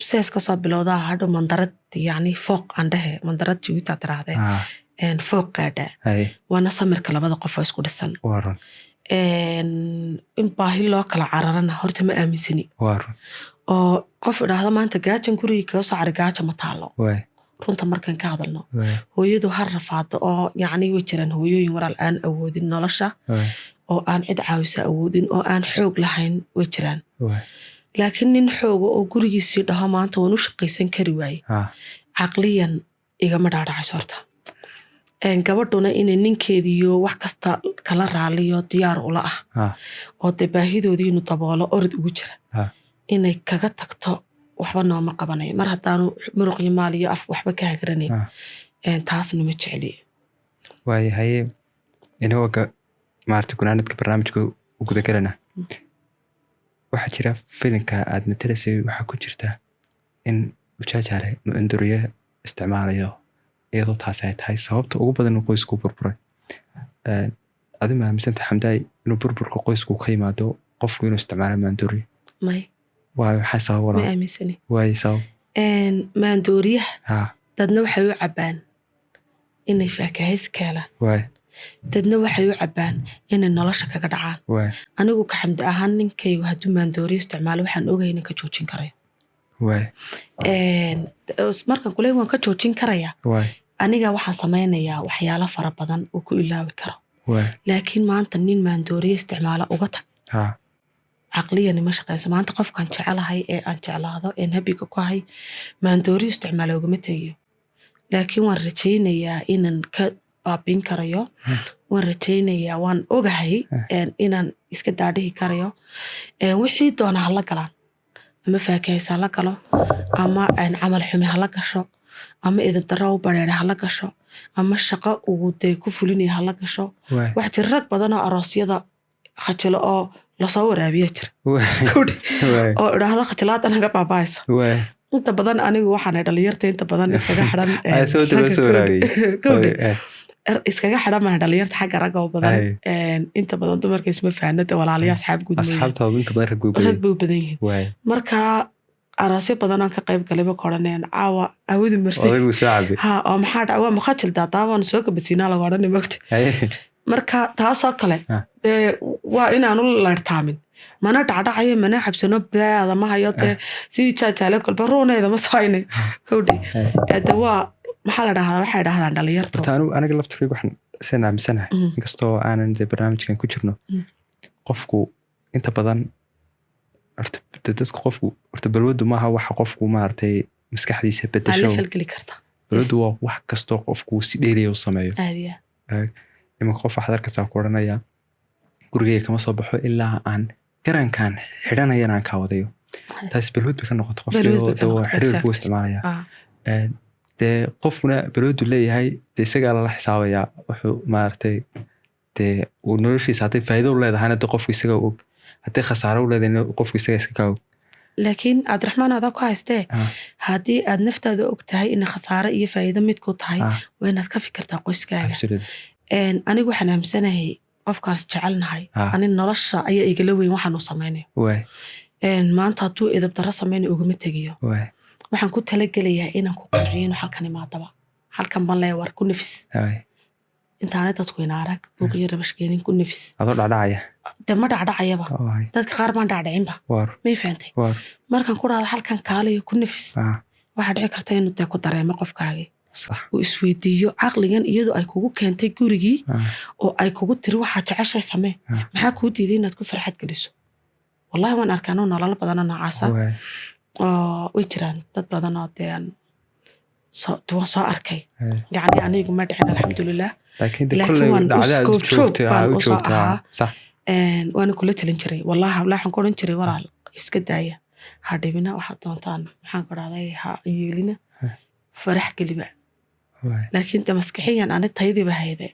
sees kasoo bilowdaa hadhow mandarad yani fooq aan dhehe mandarad jiwita tirahdee fooq gaadha waana samirka labada qof oo isku dhisan in baahi loo kala cararana horta ma aaminsani oo qof idhaahda maanta gaajan gurigii kaga soo cari gaaja ma taalo runta markaan ka hadalno hooyadu har rafaado oo yani way jiraan hooyooyin walaal aan awoodin nolosha oo aan cid caawisa awoodin oo aan xoog lahayn way jiraan laakiin nin xooga oo gurigiisii dhaho maanta waan u shaqaysan kari waaye caqliyan igama dhaadhacayso horta gabadhuna inay ninkeediyo wax kasta kala raaliyo diyaar ula ah oo dee baahidoodii inuu daboolo orod ugu jira inay kaga tagto waxba nooma qabanayo mar haddaanu muruq iyo maal iyo af waxba ka hagaranayn taasna ma jecliye waayo haye inagoo maarta gunaanadka barnaamijka u gudagalana waxaa jira filinka aad matalaysay waxaa ku jirta in ujaajaale induriye isticmaalayo iyadoo taasi ay tahay sababta ugu badan in qoysku burburay adi ma aaminsanta xamdaay inuu burburka qoysku ka yimaado qofku inuu isticmaalo maandooriye may waayo maxay sabab ma aaminsani waayo sabab maandooriyaha dadna waxay u cabbaan inay faakahays ka helaan waayo dadna waxay u cabbaan inay nolosha kaga dhacaan anigu ka xamdi ahaan ninkaygu hadduu maandooriye isticmaalo waxaan ogahay inaan ka joojin karayo markan kule waan ka joojin karaya aniga waxaan samaynayaa waxyaalo fara badan oo ku ilaawi karo laakiin maanta nin maandooriye isticmaalo uga tag caqliyani ma shaqayso maanta qofkaan jecelahay ee aan jeclaado een habiga ku ahay maandooriye isticmaalo ugama tegiyo laakiin waan rajaynayaa inaan ka baabin karayo waan rajaynayaa waan ogahay inaan iska daadhihi karayo wixii doona hala galaan ama faakahays hala galo ama camal xumi hala gasho ama idabdarro u bareera hala gasho ama shaqo uu dee ku fulinaya hala gasho wax jir rag badan oo aroosyada khajilo oo lasoo waraabiya jira oo idhaahdo khajilaad anaga baabaaysa inta badan anigu waxaan dhalinyarta inta badan iskaga xidhan iskaga xidhan maan dhalinyarta xagga ragga oo badan inta badan dumarka isma fahanada walaalayaa asxaab guud rag bay u badan yihiin marka aroosyo badan aan ka qayb galayba ka odhanayaan caawa awadu marsay oo maxaa dhaca waa makhajil daataa waan soo kabadsiinaa laga odhanay mogta marka taasoo kale dee waa inaanu leertaamin mana dhacdhacayo mana xabsano baada ma hayo dee sidii jaajaale kolba ruuneeda ma soaynayo kowdhi de waa maxaa la dhahdaa waxay dhahdaan dhalinyarto aniga laftirkayga waxaan isaan aaminsanahay inkastoo aanan dee barnaamijkan ku jirno qofku inta badan dadka qofku horta balwadu maaha waxa qofku maaragtay maskaxdiisa bedesho balwadu waa wax kastoo qofku si dheeriya u sameeyo imanka qof waxaad arkaysaa ku odhanaya gurigeyga kama soo baxo ilaa aan garankan xidhanayan aan kaa wadayo taas balwad bay ka noqoto qofkii xiriir buu isticmaalaya dee qofkuna balwadu leeyahay dee isagaa lala xisaabayaa wuxuu maaragtay dee uu noloshiisa hadday faa'iido u leedahayna dee qofku isaga og haddii khasaaro u leedahayna qofku isaga iska kaa og laakiin cabdiraxmaan adaa ku haystee haddii aad naftaada og tahay ina khasaare iyo faa'iido midku tahay waa inaad ka fikirtaa qoyskaaga anigu waxaan aamsanahay qofkaas jecelnahay ani nolosha ayaa igala weyn waxaanu samaynayo maanta hadduu edabdarro samaynayo ugama tegiyo waxaan ku talagelayaa inaan ku qanciyo inuu halkan imaadaba halkan ban lee war ku nafis intaana dadku ina arag buuqiyo rabashkeenin ku nafis adoo dhacdhacaya de ma dhacdhacayaba dadka qaar baan dhacdhicinba may fahantay markaan ku dhahdo halkan kaalayo ku nafis waxaa dhici karta inuu dee ku dareemo qofkaagii uu isweydiiyo caqligan iyadoo ay kugu keentay gurigii oo ay kugu tiri waxaa jeceshay samee maxaa kuu diiday inaad ku farxad geliso wallahi waan arkaanoo nolol badan oo noocaasa oo way jiraan dad badan oo dee aan soo arkay yacni anigu ma dhicin alxamdulilah laakiin waan iskoob joog baan u soo ahaa waana kula talin jiray wallahi waxaan ku odhan jiray walaal iska daaya ha dhibina waxaad doontaan maxaan ku dhahday ha yeelina farax geliba laakiin de maskaxiyan ani taydiiba hayde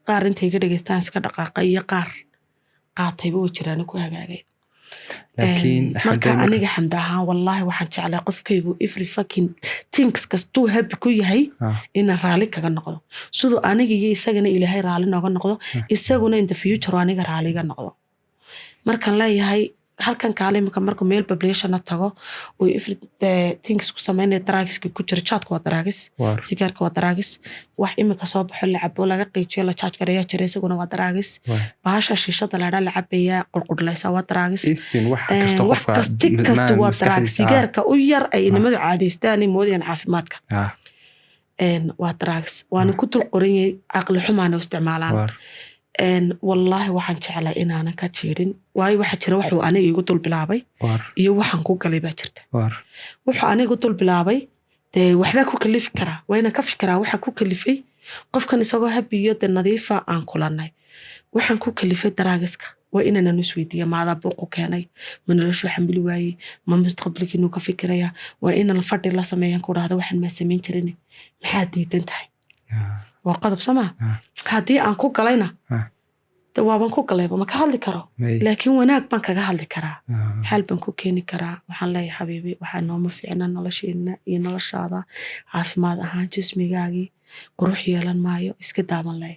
qaar intay iga dhegeystaan iska dhaqaaqay iyo qaar qaatayba way jiraan ku hagaagay marka aniga xamda ahaan wallahi waxaan jeclay qofkaygu every fucking things kastuu happy ku yahay inaan raali kaga noqdo sidoo aniga iyo isagana ilaahay raali nooga noqdo isaguna in the future aniga raaliga noqdo markaan leeyahay halkan kaalimka markuu meel population tago oo every things ku sameynay drugska ku jira chatku waa drugs sigaarka waa drugs wax imika soo baxo la cabo laga qiijiyo la charge gareeya jiray isaguna waa drugs baasha shishada la la cabaya qulqudlaysa waa drugs wax kasta waa drugs sigaarka u yar ay nimadu caadaystaan moodeen caafimaadka waa drugs waana ku dul qoranyay aqli xumaana isticmaalaan wallahi waxaan jeclaa inaanan ka jirin waayo waxa jira wuxuu aniga igu dul bilaabay iyo waxaan ku galay baa jirta wuxuu aniga igu dul bilaabay dee waxbaa ku kalifi karaa wayna ka fikiraa waxa ku kalifay qofkan isagoo habiyo dee nadiifa aan kulannay waxaan ku kalifay daraagiska waa inaanan isweydiiya maadaa buuqu keenay ma noloshu xambili waayey ma mustaqbalkii inuu ka fikiraya waa inaan fadhi la sameeyaan ku dhahda waxaan maa samayn jirin maxaa diidan tahay waa qodob sama haddii aan ku galayna waaban ku galayba ma ka hadli karo laakiin wanaag baan kaga hadli karaa xal baan ku keeni karaa waxaan leeyahay xabiibi waxaa nooma fiicna nolosheena iyo noloshaada caafimaad ahaan jismigaagii qurux yeelan maayo iska daaban leh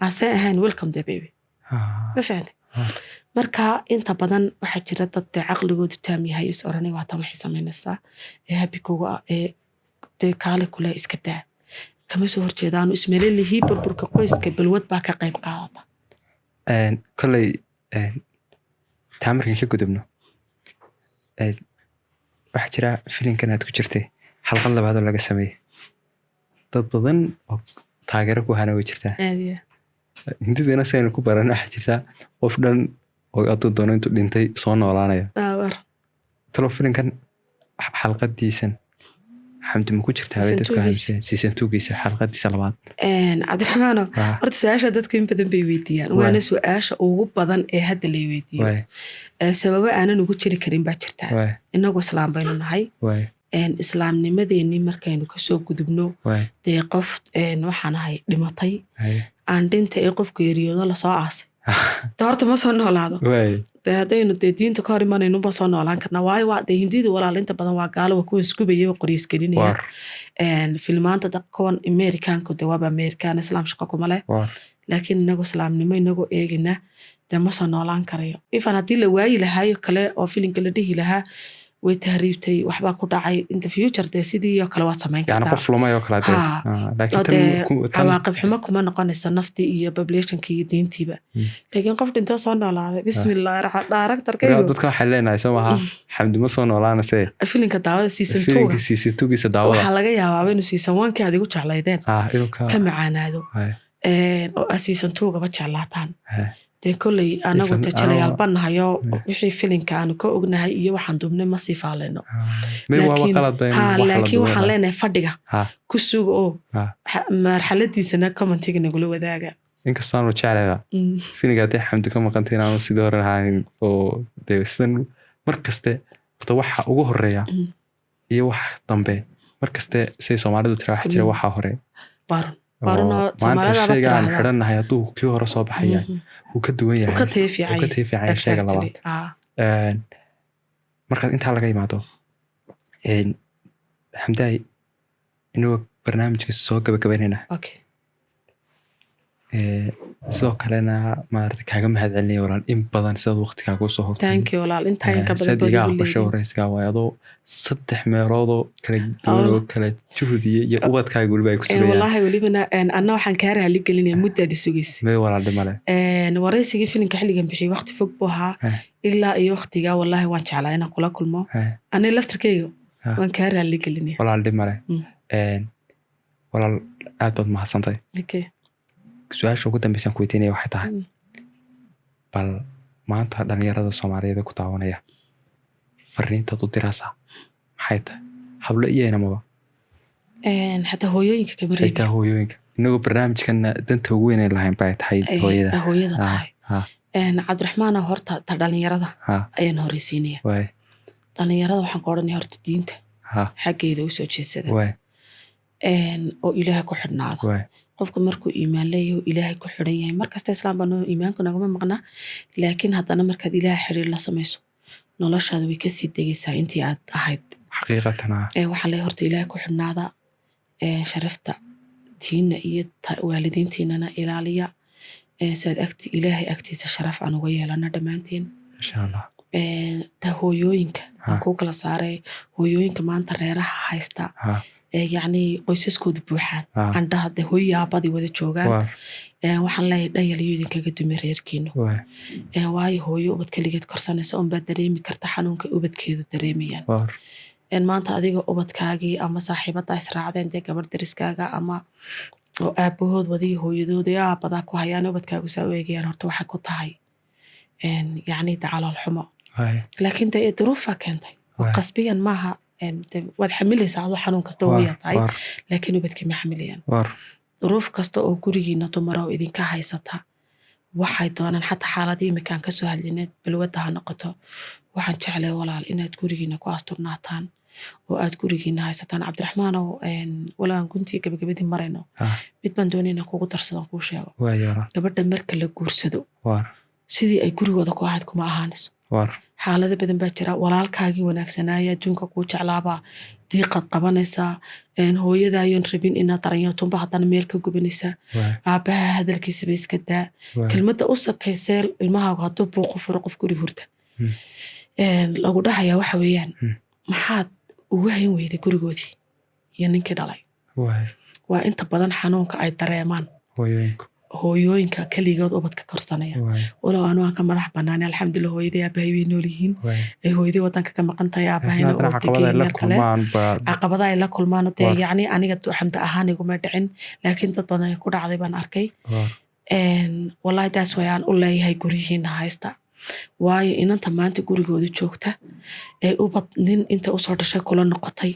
asay ahayn welcome the baby ma fahanti marka inta badan waxaa jira dad caqligoodu taam yahay is oranay waa tan waxay samaynaysaa happy kuga dee kaale kule iska daa kama soo horjeedaan ismeelihii burburka qoyska balwad baa ka qayb qaadata kolay taamarkan ka gudubno waxaa jira filimkan aad ku jirtay xalqad labaad oo laga sameeyey dad badan oo taageero ku hana way jirtaa hindidana saynu ku baran waxaa jirtaa qof dhan oo aduu doono intuu dhintay soo noolaanaya talo filimkan xalqadiisan xamdi ma ku jirtaa dadku hamseen season 2giisa xalqadiisa labaad cabdiraxmaano horta su-aasha dadku in badan bay weydiiyaan waana su-aasha ugu badan ee hadda lay weydiiyo sababo aanan ugu jiri karin baa jirtaa inagoo islaam baynu nahay islaamnimadeenii markaynu kasoo gudubno dee qof waxaan ahay dhimatay aan dhinta ee qofku geeriyoodo lasoo aasay de horta ma soo noolaado dee haddaynu dee diinta ka hor imanaynu ba soo noolaan karnaa waayo waa dee hindida walaal inta badan waa gaalo waa kuwa iskubaya waa qoryiis gelinaya filmaanta kuwan amerikaanku dee waaba amerikaan islaam shaqo kuma leh laakiin inagoo islaamnimo inagoo eegina dee ma soo noolaan karayo ifan haddii la waayi lahaayo kale oo filinka la dhihi lahaa way tahriibtay waxbaa ku dhacay in the future dee sidii oo kale waad samayn kartaa qof lumay oo kale cawaaqib xumo kuma noqonaysa naftii iyo populationkii iyo diintiiba laakiin qof dhintoo soo noolaaday bismillaah directorkaygu dadka waxay leenahay soo maaha xamdi ma soo noolaanase filinka daawada season 2giisa daawada waxaa laga yaabaaba inuu season 1kii adigu jeclaydeen ka macaanaado oo season 2gaba jeclaataan dee kolley anagu tajalayaal bannahayo wixii filinka aanu ka ognahay iyo waxaan duubnay ma sii faaleyno laakiin waxaan leenahay fadhiga ku suga oo marxaladiisana commentiga nagula wadaaga inkastoo aanu jeclayba filinka haddii xamdi ka maqantay inaanu sidii hore ahayn oo dee sidan mar kaste horta waxa ugu horeeya iyo wax dambe mar kaste say soomaalidu tira wax jira waxaa hore maanta shayga aan xidhannahay hadduu kii hore soo baxaya wuu ka duwan yahay ka teefiicay shayga labaad markaad intaa laga yimaado xamdaay inagoo barnaamijka soo gabagabaynayna sidoo kalena maarata kaaga mahadcelinaya walaal in badan sidaad waqtigaaga usoo hortaysaad iga aqbasho waraysigaa waay adoo 3 meeloodoo kala duwan oo kala juhdiya iyo ubadkaaga weliba ay ku sugayaan wallaahi welibana anna waxaan kaa raali gelinaya muddaadi sugaysa may walaal dhimale waraysigii filimka xilligan bixiyay waqti fog buu ahaa ilaa iyo waqtigaa wallaahi waan jeclaa inaan kula kulmo aniga laftarkayga waan kaa raali gelinaya walaal dhimale walaal aad baad mahadsantahay su-aasha ugu dambaysan ku weydiinaya waxay tahay bal maanta dhalinyarada Soomaaliyeed ku daawanaya fariinta u diraysa maxay tahay hablo iyo inamaba حتى hooyooyinka kabareey xitaa hooyooyinka inagoo barnaamijkan danta ugu weyn ee lahayn bay tahay hooyada tahay Cabdiraxmaan horta ta dhalinyarada ayaan horeysiinaya dhalinyarada waxaan ka oranayaa horta diinta xaggeeda u soo jeedsada oo Ilaahay ku xidhnaada qofka markuu iimaan leeyahay Ilaahay ku xidhan yahay markasta islaamka iimaanku nagama maqna laakiin haddana markaad Ilaahay xiriir la samayso noloshaada way ka sii degaysaa intii aad ahayd xaqiiqatan waxaa la horta Ilaahay ku xidhnaada sharafta diinna iyo waalidiintiinana ilaaliya saad agti Ilaahay agtiisa sharaf aan uga yeelana dhamaanteen insha Allah ta hooyooyinka aan ku kala saaray hooyooyinka maanta reeraha haysta yacni qoysaskooda buuxaan andhaha de hooyaabadii wada joogaan waxaan leeyahay dhayaliyo idinkaga dumi reerkiinu waayo hooyo ubad kaligeed korsanaysa unbaa dareemi karta xanuunka ubadkeedu dareemayaan maanta adiga ubadkaagii ama saaxiibada israacdeen dee gabar dariskaaga ama oo aabahood wadiyo hooyadooda aabadaa ku hayaan ubadkaagu saa u eegayaan horta waxay ku tahay yacni dacalool xumo laakiin dee duruufaa keentay oo qasbiyan maaha waad xamilaysaa adoo xanuun kasta hooyaa tahay laakiin ubadkii ma xamilayaan duruuf kasta oo gurigiina dumara oo idinka haysata waxay doonaan xataa xaaladii imikaan ka soo hadlineed balwadda ha noqoto waxaan jeclay walaal inaad gurigiina ku asturnaataan oo aad gurigiina haysataan Cabdiraxmaan oo walaan guntii gabagabadii marayno mid baan doonayna kugu darsadaan kuu sheego gabadha marka la guursado sidii ay gurigooda ku ahayd kuma ahaanayso xaalado badan baa jira walaalkaagii wanaagsanaayaa adduunka kuu jeclaabaa diiqad qabanaysaa hooyadaayoon rabin inaad daranyotunba haddana meel ka gubanaysaa aabbaha hadalkiisaba iska daa kelmadda u sakaysee ilmahaagu hadduu buuqu furo qof guri hurda lagu dhahayaa waxa weeyaan maxaad ugu hayn weyday gurigoodii iyo ninkii dhalay waa inta badan xanuunka ay dareemaan hooyooyinka kaligood ubadka korsanaya walow aanu aan ka madax banaanay alxamdulillah hooyadii aabahay way nool yihiin ay hooyadii wadanka ka maqan tahay aabahayna oo caqabada ay la kulmaan dee yacni aniga xamda ahaan iguma dhicin laakiin dad badan ay ku dhacday baan arkay wallahi taas wayaan u leeyahay gurihiina haysta waayo inanta maanta gurigooda joogta ee ubad nin inta usoo dhashay kula noqotay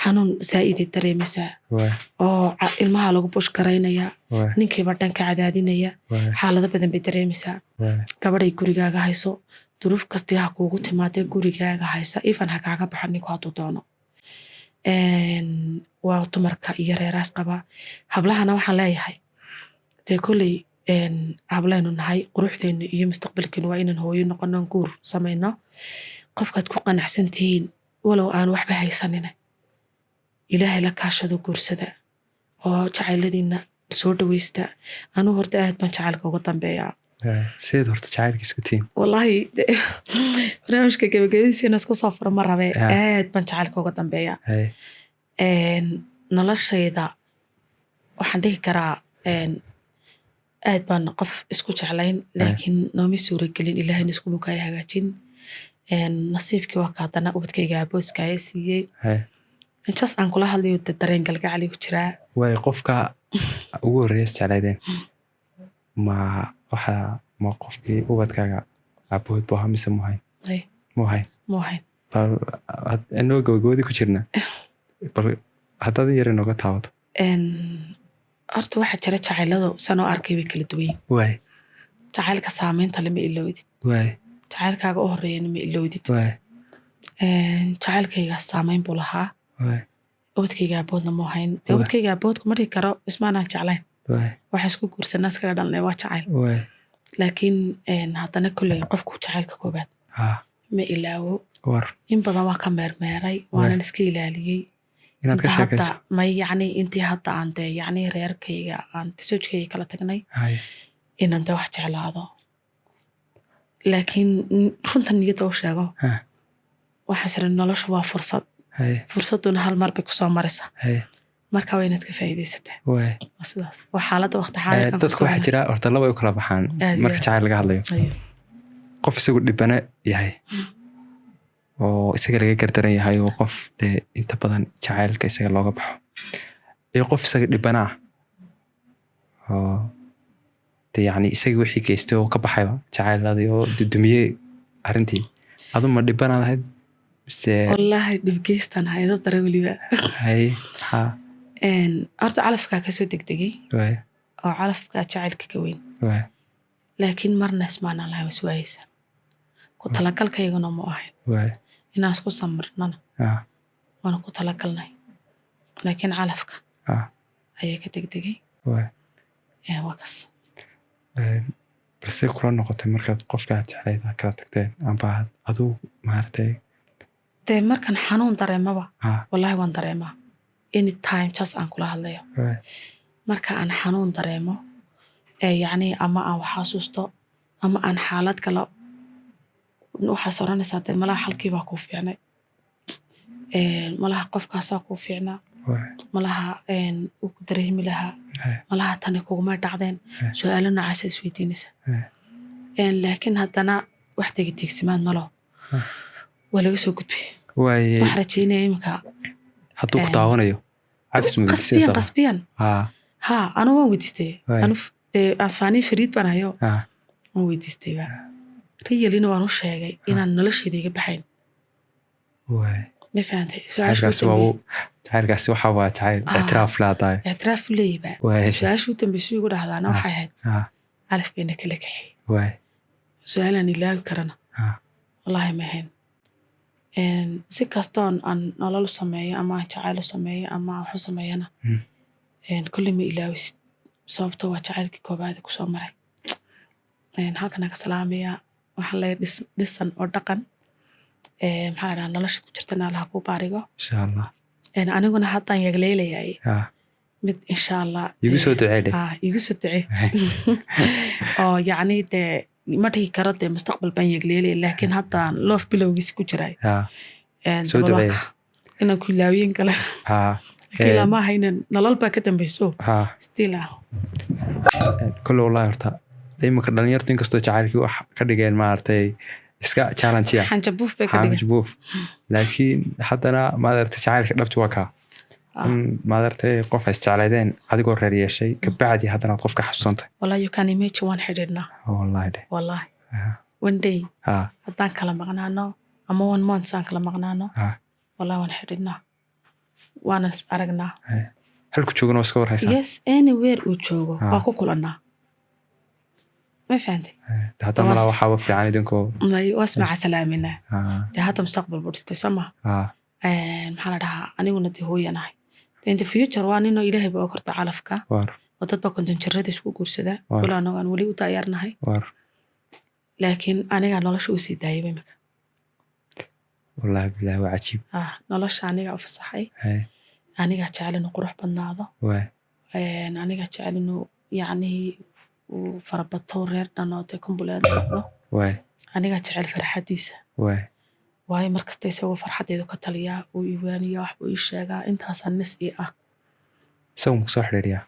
xanuun saa'idii dareemaysaa oo ilmaha lagu bush garaynaya ninkiiba dhanka cadaadinaya xaalado badan bay dareemaysaa gabadhay gurigaaga hayso duruuf kastii ha kuugu timaadee gurigaaga haysa ifan ha kaaga baxa ninku hadduu doono waa dumarka iyo reeraas qaba hablahana waxaan leeyahay dee kolley hablaynu nahay quruxdeenu iyo mustaqbalkeenu waa inaan hooyo noqono guur samayno qofkaad ku qanacsan tihiin walow aan waxba haysanina Ilaahay la kaashado guursada oo jacayladiina soo dhaweysta anuu horta aad baan jacaylka uga dambeeyaa سيد horta jacaylkiis ku tiin wallahi barnaamijka gabagabadiisina isku soo furo ma rabe aad baan jacaylka uga dambeeyaa noloshayda waxaan dhihi karaa aad baan qof isku jeclayn laakiin nooma suuragelin ilaahayna isku mukay hagaajin nasiibkii waa kaadana ubadkayga abooska ay siiyay intaas aan kula hadlayo dareen galgacal ku jiraa way qofka ugu horeeyay jeclaydeen ma waxa ma qofkii ubadkaaga abood boo hamise muhay bal anoo gabagabadii ku jirna bal haddaad yar inooga taabato horta waxaa jira jacayladu sanoo arkay way kala duwan waay jacaylka saamaynta lama ilowdid waay jacaylkaaga u horeeyana ma ilowdid waay jacaylkayga saamayn buu lahaa waay ubadkayga aboodna ma ahayn dee ubadkayga aboodku ma dhihi karo ismaanaan jeclayn waxa isku guursanaa iskaga dhalnay waa jacayl laakiin haddana kolley qofku jacaylka koobaad ma ilaawo in badan waa ka meermeeray waanan iska ilaaliyey inaad ka sheekayso may yacni intii hadda aan dee yacni reerkayga aan tisojkayga kala tagnay inaan dee wax jeclaado laakiin runta niyadda u sheego waxaan sira noloshu waa fursaduna hal mar bay kusoo maraysa marka waa inaad ka faa'iidaysataa waa sidaas waa xaaladda waqti xaadirkan dadku waxaa jira horta laba ay u kala baxaan marka jacayl laga hadlayo qof isagu dhibane yahay oo isaga laga gardaran yahay oo qof dee inta badan jacaylka isaga looga baxo iyo qof isaga dhibana ah oo يعني isagii wixii geystay oo ka baxayba jacayladii oo dudumiyey arrintii adu ma dhibana lahayd bise wallaahi dhibgeystan haydo dare weliba hay horta calafkaa kasoo degdegay oo calafkaa jacaylka ka weyn laakiin marna ismaanaan lahayn waswaayeysa ku talagalkayguna ma ahayn inaan isku samirnana waana ku talagalnay laakiin calafka ayaa ka degdegay waa kas balse kula noqotay markaad qofkaa jeclayd kala tagteen amba aduu maaragtay dee markan xanuun dareemaba wallaahi waan dareemaa anytime just aan kula hadlayo marka aan xanuun dareemo yacni ama aan wax xasuusto ama aan xaalad kale waxaas oranaysaa dee malaha halkii baa kuu fiicnay malaha qofkaasaa kuu fiicnaa malaha uu ku dareemi lahaa malaha tani kuguma dhacdeen su-aalo noocaasa isweydiinaysa laakiin haddana wax tegitiigsimaad malo waa laga soo gudbay wax rajeynaya iminka hadduu ku daawanayo qasbiyan ha anu waan weydiistay anu dee asfaanii fariid baan hayo waan weydiistay ba riyalina waan u sheegay inaan nolosheeda iga baxayn ma fahantay jacaylkaasi waxaa waa jacayl ictiraaf laadaay ictiraaf u leeyaba su-aashuu dambeysuu igu dhahdaana waxay ahayd calaf bayna kala kaxay su-aalaan ilaawi karana wallaahi ma ahayn si kastoon aan nolol u sameeyo ama aan jacayl u sameeyo ama aan wax u sameeyana kulli ma ilaawisid sababto waa jacaylkii koobaada kusoo maray halkanaa ka salaamaya waxaan leeyahay dhisan oo dhaqan maxaa la dhahaa noloshaad ku jirtana allaha kuu baarigo insha allah aniguna haddaan yagleelayay mid insha allah igu soo ducee igu soo ducee oo yacni dee ma dhihi karo dee mustaqbal baan yagleelaya laakiin haddaan loof bilowgiisi ku jiray inaan ku ilaawiyin kale laakiin lama ahaynan nolol baa ka dambeyso still kole wallahi horta iminka dhalinyartu inkastoo jacaylkii wax ka dhigeen maaragtay iska challenge xanjabuuf bay ka dhigeen laakiin haddana maaragtay jacaylka dhabti waa kaa maaragtay qof ay isjeclaydeen adigoo reer yeeshay kabacdi haddana aad qofka xasuusantay wallahi you can imagine waan xidhiidhnaa wallahi one day haddaan kala maqnaano ama 1 month aan kala maqnaano wallahi waan xidhiidhnaa waanan is aragnaa halku joogana waa iska warhaysaa yes anywhere uu joogo waa ku kulannaa ما فهمتي هذا ما راح أحاول في عندي دينكو واسمع سلامنا ده هذا مستقبل برست سما محلها أنا ونتي هو يناي أنت فيوتشر وأنا إنه إلهي بأكر تعالفك وتطبق كنت نشرد شو قرص ده ولا أنا ولي وتغيرنا هاي لكن أنا قال الله شو سيد داي بمك والله بالله وعجيب نلاش أنا قاعد في الصحي أنا قاعد شعل إنه قروح بالنهضة أنا قاعد شعل إنه يعني وفربطه reerna تكون بلاد noqdo aniga jecel farxadiisa waay markasta isagoo farxadeedu ka taliya uu iwaaniyo wax uu sheegaa intaas nis ah soo soo xiriiriya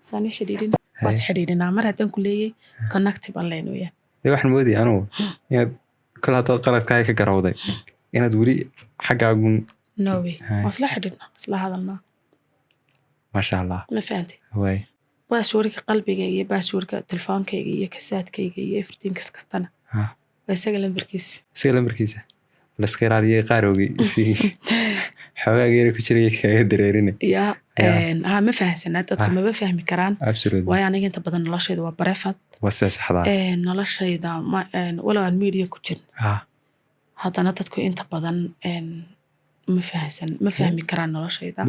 sani xiriirin was xiriirina mar hadan ku leeyay connective online weeyaan waxaan moodiyay anu inaad kala dad qaladkaaga ka garawday inaad wali xagaagun no way wasla xiriirna isla hadalna ma sha Allah ma fahanti باسورك قلبي جاي باسورك تلفونك جاي كاسات جاي everything كستنا بس أقل مركز سأقل مركزة بس كير عليه قاروجي حواجي غير كشري كهدريرين يا ما فهم سنة ما بفهم كران ويعني أنت بدنا نلاش إذا وبرفت وساس حضار نلاش إذا ما ولا الميديا كتشن هذا نتذكر أنت بدنا ما فهم كران نلاش إذا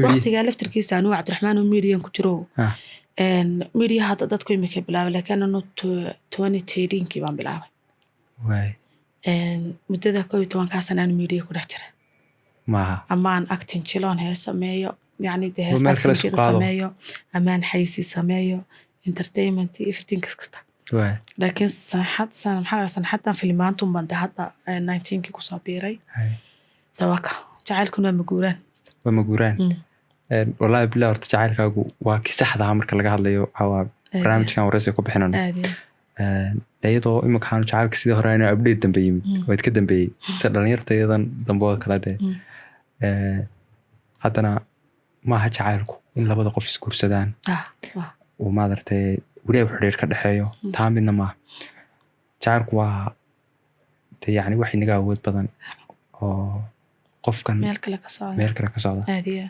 وقت قالت تركيز أنا عبد الرحمن وميديا كترو ميديا هذا دتكو يمكن بلاوي لكن أنا 2013 كيبان بلاوي مدة كوي توان كاسن أنا ميديا كده جرا ما أمان أكتين شلون هي سمايو يعني ده هي أكتين كده سمايو أمان حيسي سمايو entertainment everything كسكتا لكن حتى في المانتوم بند حتى 19 كي كوسابيري توقع جعلكم ومجوران والله بالله ارتجعلكاgu waa ki saxda marka laga hadlayo cawaab barnaamijkan waraysi ku bixinano dayadoo imika aan jacalka sidii hore inuu update dambe yimid way ka dambeeyay si dhalinyartayadan dambe kala de haddana ma aha jacalku in labada qof isku kursadaan oo maadartay weli ay xiriir ka dhexeeyo taa midna ma jacaylku waa yani wax inaga awood badan oo qofkan meel kale ka socda aad iyo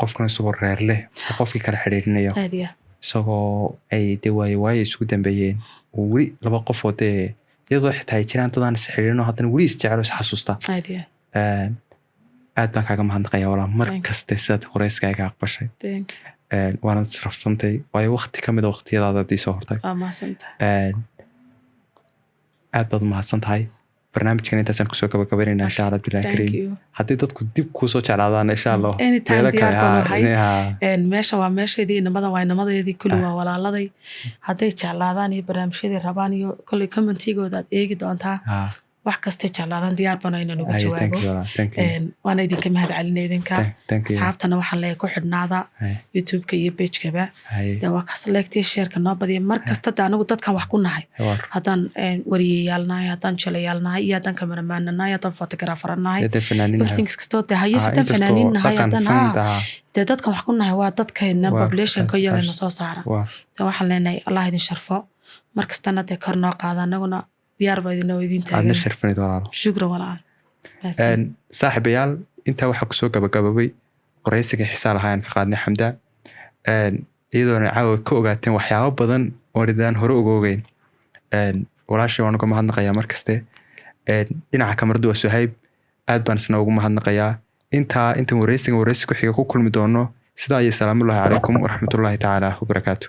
qofkan isagoo reer leh qofkii kala xiriirinayo aad iyo isagoo ay dee waayo isugu dambeeyeen oo weli laba qof oo dee iyadoo xitaa ay jiraan dadaan is xiriirino haddana weli is jecel is xasuusta aad baan kaaga mahadnaqayaa walaa mar kaste sidaad horeyskaaga aqbashay waanad israftantay waayo waqti ka mid a waqtiyadaada haddii soo hortay aad baad umahadsan tahay barnaamijkan intaasaan kusoo gabagabaynaynaa insha allah bilahi kariim haddii dadku dib kuusoo jeclaadaan insha allah meesha waa meesheedii inamadan waa inamadeedii kulli waa walaaladay hadday jeclaadaan iyo barnaamijyadii rabaan iyo kolley commentigooda aad eegi doontaa wax kastay jeclaadaan diyaar bano inaan uga jawaabo waana idinka mahad celina idinka asxaabtana waxaan leeyahay ku xidhnaada youtube-ka iyo pagekaba dee waa kas leegtiya sheerka noo badiya mar kasta de anigu dadkan wax ku nahay haddaan wariyayaalnahay haddaan jilayaalnahay iyo haddaan kameramaananahay haddaan photographeranahay everythings kastoo de hayo haddaan fanaaniin nahay haddaan dee dadkan wax ku nahay waa dadkeena populationka iyagana soo saara de waxaan leenahay allah idin sharfo mar kastana dee kor noo qaada anaguna diyaar baa idin idin taagan sharfanid walaal shukran walaal saaxiibayaal intaa waxaa kusoo gabagababay qoraysiga xisaal ahaan ka qaadnay xamda iyadoona caawa ka ogaateen waxyaabo badan oo ridaan hore uga ogeyn walaashay waan uga mahadnaqayaa mar kaste dhinaca kamaradu waa Suhayb aad baan isna ugu mahadnaqayaa intaan waraysi ku xiga ku kulmi doono sidaa iyo salaamu calaykum waraxmatullaahi tacaala wabarakaatu